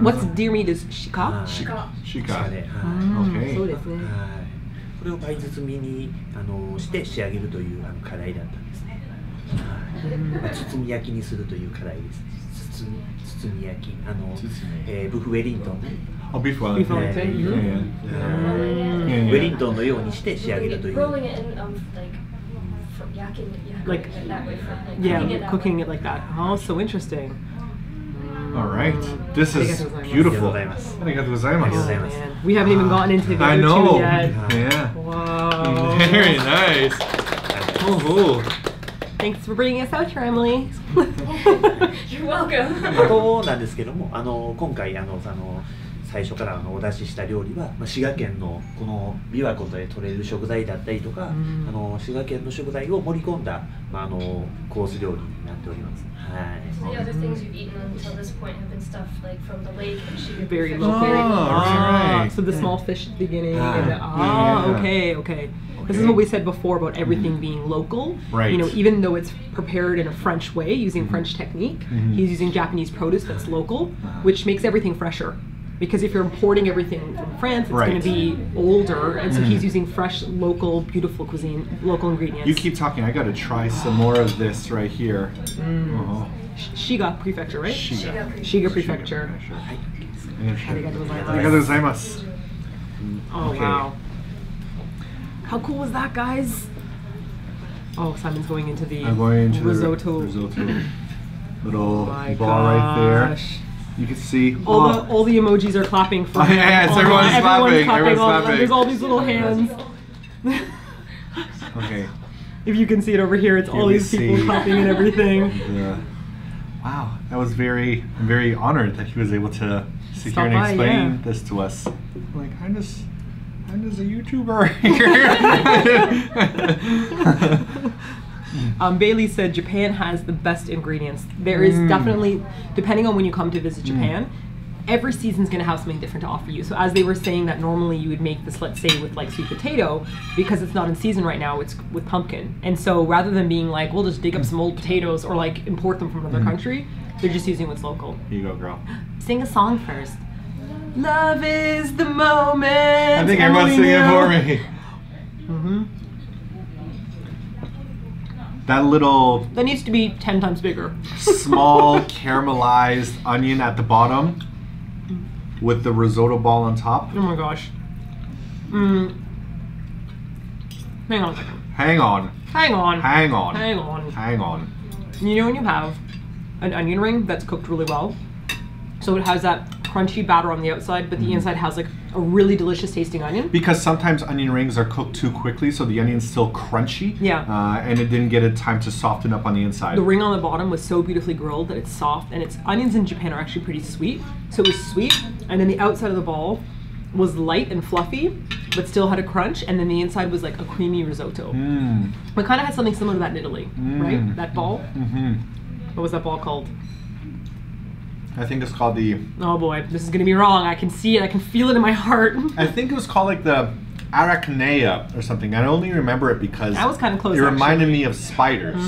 What's deer meat is shika? Shika. で、Okay. そうですね。これをパイ包みにして仕上げるという課題だったんですね。包み焼きにするという課題です。包み焼き、ブフウェリントン。Oh, beef Wellington. Beef Wellington. Yeah. ウェリントンのようにして仕上げるという。 rolling it in yakking Like- it that way from Yeah, cooking it like that. Oh, so interesting. All right. This is ありがとう beautiful. ございます。 Arigatou Oh, gozaimasu. man. We haven't even gotten into the I other know. two yet. Yeah. Wow. Very nice. Oh. Thanks for bringing us out here, Emily. You're welcome. あとなんですけども、今回最初からお出しした料理は、滋賀県のこの琵琶湖で採れる食材だったりとか、滋賀県の食材を盛り込んだ、コース料理になっております。はい。 So the other things you've eaten until this point have been stuff like from the lake and Shiga Very Prefecture. local. Oh, right. So the small fish at the beginning. And the, Yeah. okay. This is what we said before about everything being local. Right. You know, even though it's prepared in a French way using French technique, he's using Japanese produce that's local, which makes everything fresher. Because if you're importing everything from France, it's going Right. to be older, and so he's using fresh, local, beautiful cuisine, local ingredients. You keep talking. I got to try some more of this right here. Oh. Shiga Prefecture, right? Shiga. Shiga Prefecture. Arigatou gozaimasu. Oh, Okay. wow. How cool was that, guys? Oh, Simon's going into the I'm going into risotto. the risotto. Little My ball right there. gosh. You can see. All the emojis are clapping for Oh, yes, him. everyone's clapping, clapping. everyone's all of them. clapping. There's all these little hands. Okay. If you can see it over here, it's Here all we these people see. clapping and everything. Wow, that was very, very honored that he was able to sit Stop here and by, explain yeah. this to us. Like, I'm just a YouTuber here. Bailey said Japan has the best ingredients. There is definitely, depending on when you come to visit Japan, every season's going to have something different to offer you. So as they were saying that normally you would make this, let's say, with like sweet potato, because it's not in season right now, it's with pumpkin. And so rather than being like, we'll just dig up some old potatoes or like import them from another country, they're just using what's local. Here you go, girl. Sing a song first. Love is the moment. I think everyone's singing it for me. Mm-hmm. That little That needs to be 10 times bigger. small caramelized onion at the bottom with the risotto ball on top. Oh my gosh. Hang on a second. Hang on. Hang on. Hang on. Hang on. Hang on. You know when you have an onion ring that's cooked really well, so it has that crunchy batter on the outside, but the inside has like a really delicious tasting onion. Because sometimes onion rings are cooked too quickly, so the onion's still crunchy. Yeah. And it didn't get a time to soften up on the inside. The ring on the bottom was so beautifully grilled that it's soft, and its onions in Japan are actually pretty sweet. So it was sweet, and then the outside of the ball was light and fluffy, but still had a crunch, and then the inside was like a creamy risotto. It kind of had something similar to that in Italy, right? That ball. What was that ball called? I think it's called the. Oh boy, this is gonna be wrong. I can see it. I can feel it in my heart. I think it was called like the arachneia or something. I only remember it because That was kind of close. it reminded actually. me of spiders.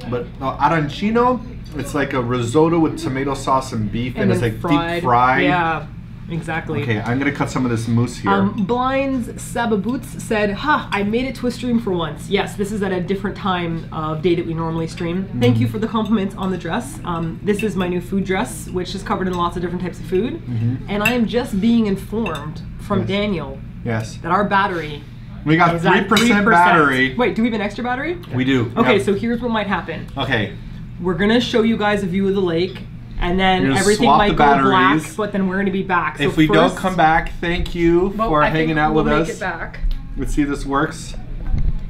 But arancino, it's like a risotto with tomato sauce and beef, and, it's then like deep fried. Yeah, exactly. Okay, I'm gonna cut some of this mousse here. Blinds Sababoots said, I made it to a stream for once. Yes, this is at a different time of day that we normally stream. Thank you for the compliment on the dress. This is my new food dress, which is covered in lots of different types of food. And I am just being informed from Daniel Yes. that our battery We got is at 3% battery. Wait, do we have an extra battery? We do. Okay, Yep. so here's what might happen. Okay. We're gonna show you guys a view of the lake, and then You're gonna everything swap might the go black, batteries. but then we're gonna be back. So If we don't first- come back, thank you Well, for I think hanging out we'll with make us. it back. Let's see if this works.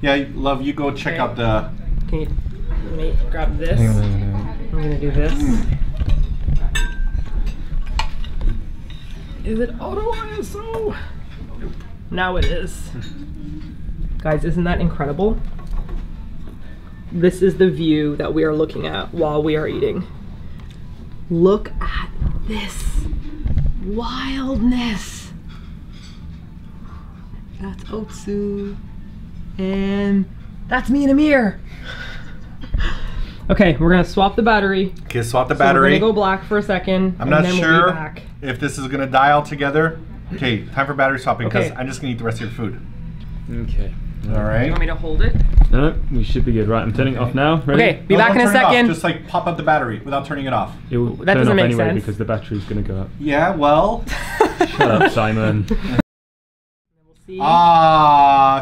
Yeah, love, you go check out the... Can you let me grab this? I'm gonna do this. Is it auto ISO? Nope. Now it is. Guys, isn't that incredible? This is the view that we are looking at while we are eating. Look at this wildness. That's Otsu. And that's me and Amir. Okay, we're gonna swap the battery. Okay, swap the So battery. we're gonna go black for a second. I'm not then we'll sure be back. if this is gonna die altogether. Okay, time for battery swapping because Okay. I'm just gonna eat the rest of your food. Okay. All Do right. you want me to hold it? No, we should be good. Right, I'm turning it off now. Ready? Okay, be No, back don't in a turn it off. second. Just like pop up the battery without turning it off. It will That turn doesn't off make anyway sense. because the battery's going to go up. Yeah, well. Shut up, Simon. We'll see.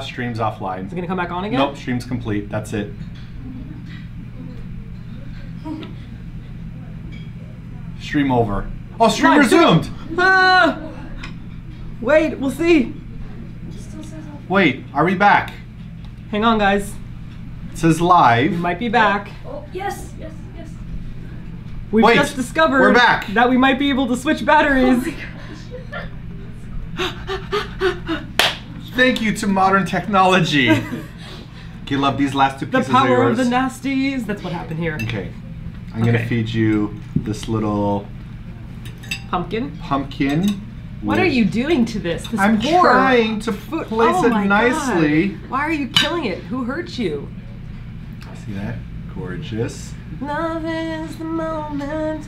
Stream's offline. Is it gonna come back on again? Nope, stream's complete. That's it. Stream over. Oh, stream Come on, resumed! Ah! Wait, we'll see. Still says off. Wait, are we back? Hang on, guys. It says We live. might be back. Oh, yes, yes, yes. We've Wait, just discovered we're back. that we might be able to switch batteries. Thank you to modern technology. Okay, love, these last two The pieces are power yours. of the nasties. That's what happened here. Okay, I'm gonna Okay. feed you this little Pumpkin. pumpkin. What are you doing to this? This I'm poor trying to food. place Oh it my nicely. God. Why are you killing it? Who hurt you? See that? Gorgeous. Love is the moment.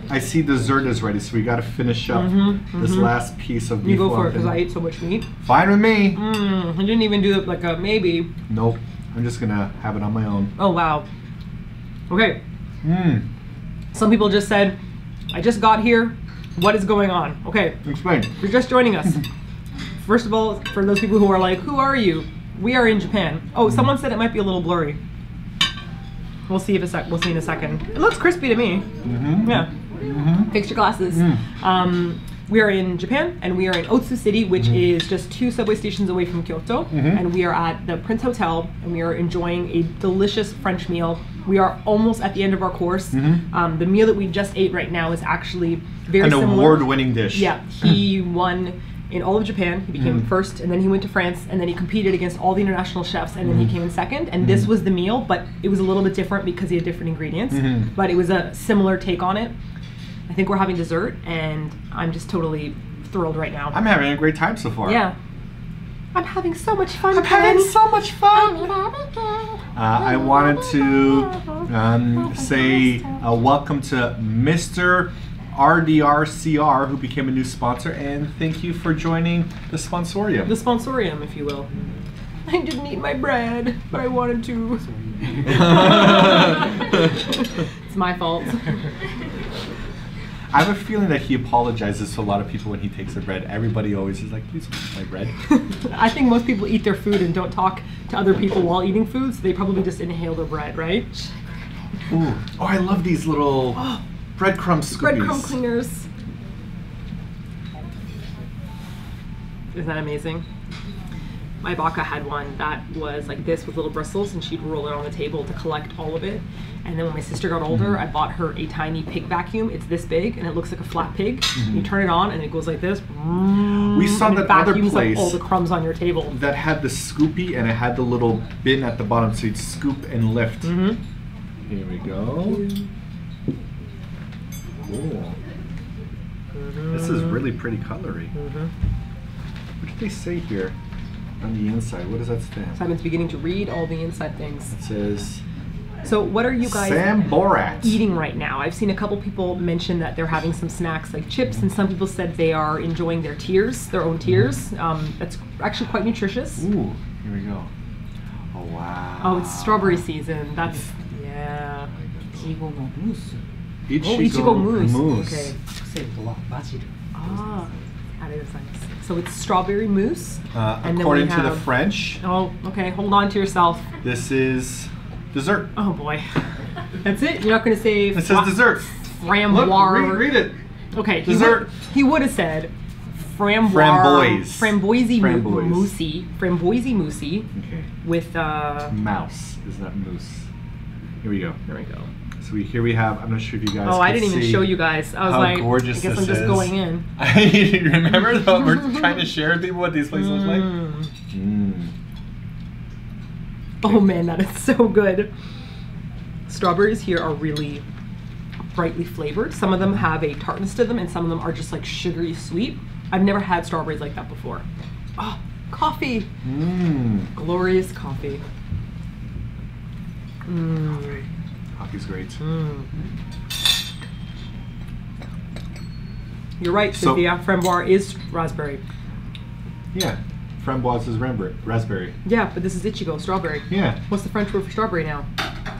I see dessert is ready, so we gotta finish up this last piece of beef. You go for it wellington. because I ate so much meat. Fine with me. I didn't even do it like a maybe. Nope. I'm just gonna have it on my own. Oh wow. Okay. Mmm. Some people just said, I just got here. What is going on? Okay. Explain. If you're just joining us. First of all, for those people who are like, who are you? We are in Japan. Oh, someone said it might be a little blurry. We'll see we'll see in a second. It looks crispy to me. Yeah. Fix your glasses. We are in Japan, and we are in Otsu City, which is just 2 subway stations away from Kyoto. And we are at the Prince Hotel, and we are enjoying a delicious French meal. We are almost at the end of our course. The meal that we just ate right now is actually very An similar. award-winning dish. Yeah, he won in all of Japan. He became first, and then he went to France, and then he competed against all the international chefs, and then he came in second. And this was the meal, but it was a little bit different because he had different ingredients. But it was a similar take on it. I think we're having dessert, and I'm just totally thrilled right now. I'm having a great time so far. Yeah. I'm having so much fun. I'm having Ken. so much fun. I wanted to say welcome to Mr. RDRCR, who became a new sponsor, and thank you for joining the sponsorium. The sponsorium, if you will. I didn't eat my bread, but I wanted to. It's my fault. I have a feeling that he apologizes to a lot of people when he takes their bread. Everybody always is like, please don't eat my bread. I think most people eat their food and don't talk to other people while eating food, so they probably just inhale their bread, right? Ooh. Oh, I love these little breadcrumb scoopies. Breadcrumb cleaners. Isn't that amazing? My baka had one that was like this with little bristles, and she'd roll it on the table to collect all of it. And then when my sister got older, I bought her a tiny pig vacuum. It's this big, and it looks like a flat pig. You turn it on, and it goes like this. We saw and it that other vacuums up place all the crumbs on your table. that had the scoopy and it had the little bin at the bottom, so you'd scoop and lift. Here we go. Cool. This is really pretty cutlery. What did they say here on the inside? What does that stand? Simon's beginning to read all the inside things. It says So what are you guys Sam Borat. eating right now? I've seen a couple people mention that they're having some snacks like chips, and some people said they are enjoying their tiers, their own tiers. That's actually quite nutritious. Ooh, here we go. Oh wow. Oh, it's strawberry season. That's, yeah. いちごのムース Ichigo mousse. mousse. Okay. アクセントはバジル Ah, so it's strawberry mousse. And then According we to the have- French, Oh, okay. Hold on to yourself. this is dessert. Oh boy. That's it? You're not going to say It says dessert. Look, framboise. read it. Okay. Dessert. He would have said Framboise. Framboise Framboise. mousse. Framboise mousse Okay. with Mouse is not moose. Here we go. there we go. So here we have. I'm not sure if you guys. Oh, I can didn't even see show you guys. I was how like, gorgeous I guess this I'm just is. going in. You remember though, we're trying to share with people what these places look like. Oh man, that is so good. Strawberries here are really brightly flavored. Some of them have a tartness to them and some of them are just like sugary sweet. I've never had strawberries like that before. Oh, coffee. Glorious coffee. Coffee's great. You're right, So- Cynthia. Framboise is raspberry. Yeah. Framboise is raspberry. Yeah, but this is Ichigo, strawberry. Yeah. What's the French word for strawberry now?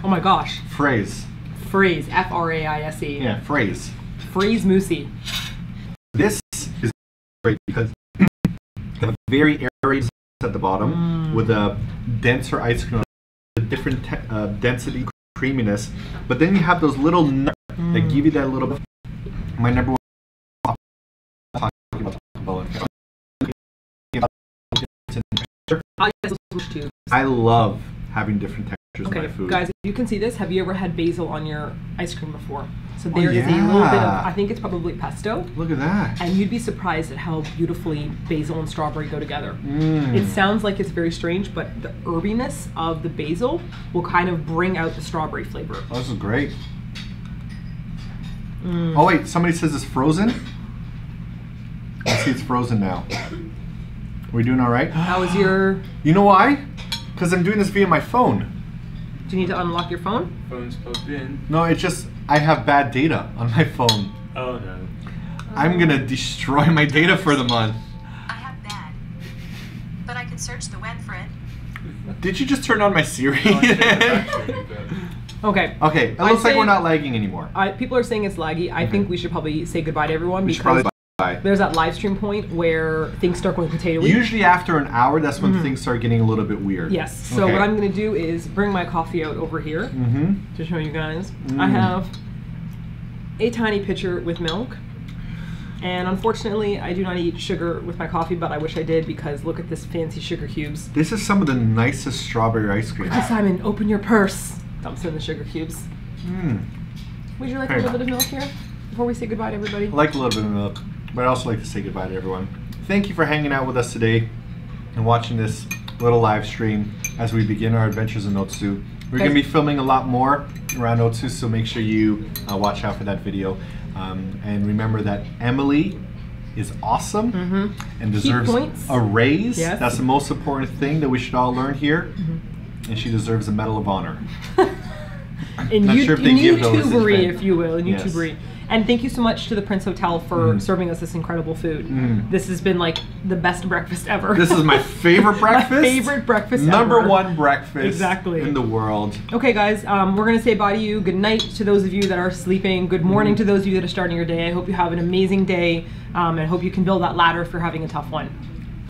Oh my gosh. Fraise. Fraise. F-R-A-I-S-E. Yeah, fraise. Fraise mousse. This is great because they have a very airy at the bottom with a denser ice cream, a different density, creaminess. But then you have those little nuts that give you that little bit. My number one. I love having different textures in Okay, my food. guys, if you can see this, have you ever had basil on your ice cream before? So there is a yeah. little bit of, I think it's probably pesto. Look at that. And you'd be surprised at how beautifully basil and strawberry go together. Mm. It sounds like it's very strange, but the herbiness of the basil will kind of bring out the strawberry flavor. Oh, this is great. Oh wait, somebody says it's frozen. I see it's frozen now. We doing all right? How is your, You know why? Because I'm doing this via my phone. do you need to unlock your phone? Phone's plugged in. No, it's just I have bad data on my phone. Oh no. I'm gonna destroy my data for the month. I have bad, but I can search the web for it. Did you just turn on my Siri? No, I checked the battery, but- Okay. Okay, it I'd looks like say- we're not lagging anymore. People are saying it's laggy. I think we should probably say goodbye to everyone We should because probably bye. there's that live stream point where things start going potatoey. Usually after an hour, that's when things start getting a little bit weird. Yes. So Okay. what I'm going to do is bring my coffee out over here to show you guys. I have a tiny pitcher with milk. And unfortunately, I do not eat sugar with my coffee, but I wish I did because look at this fancy sugar cubes. This is some of the nicest strawberry ice cream. Hi, Simon, open your purse. Dumps in the sugar cubes. Would you like a Fair little bit of enough. milk here before we say goodbye to everybody? I like a little bit of milk, but I also like to say goodbye to everyone. Thank you for hanging out with us today and watching this little live stream as we begin our adventures in Otsu. We're going to be filming a lot more around Otsu, so make sure you watch out for that video. And remember that Emily is awesome and deserves points. a raise. Yes. That's the most important thing that we should all learn here. And she deserves a Medal of Honor. In, Not sure if they give those in YouTubery, Japan. if you will, in Yes. YouTubery. And thank you so much to the Prince Hotel for serving us this incredible food. This has been like the best breakfast ever. This is my favorite breakfast. My favorite breakfast Number ever. one breakfast Exactly. in the world. Okay, guys, we're going to say bye to you. Good night to those of you that are sleeping. Good morning to those of you that are starting your day. I hope you have an amazing day and hope you can build that ladder if you're having a tough one.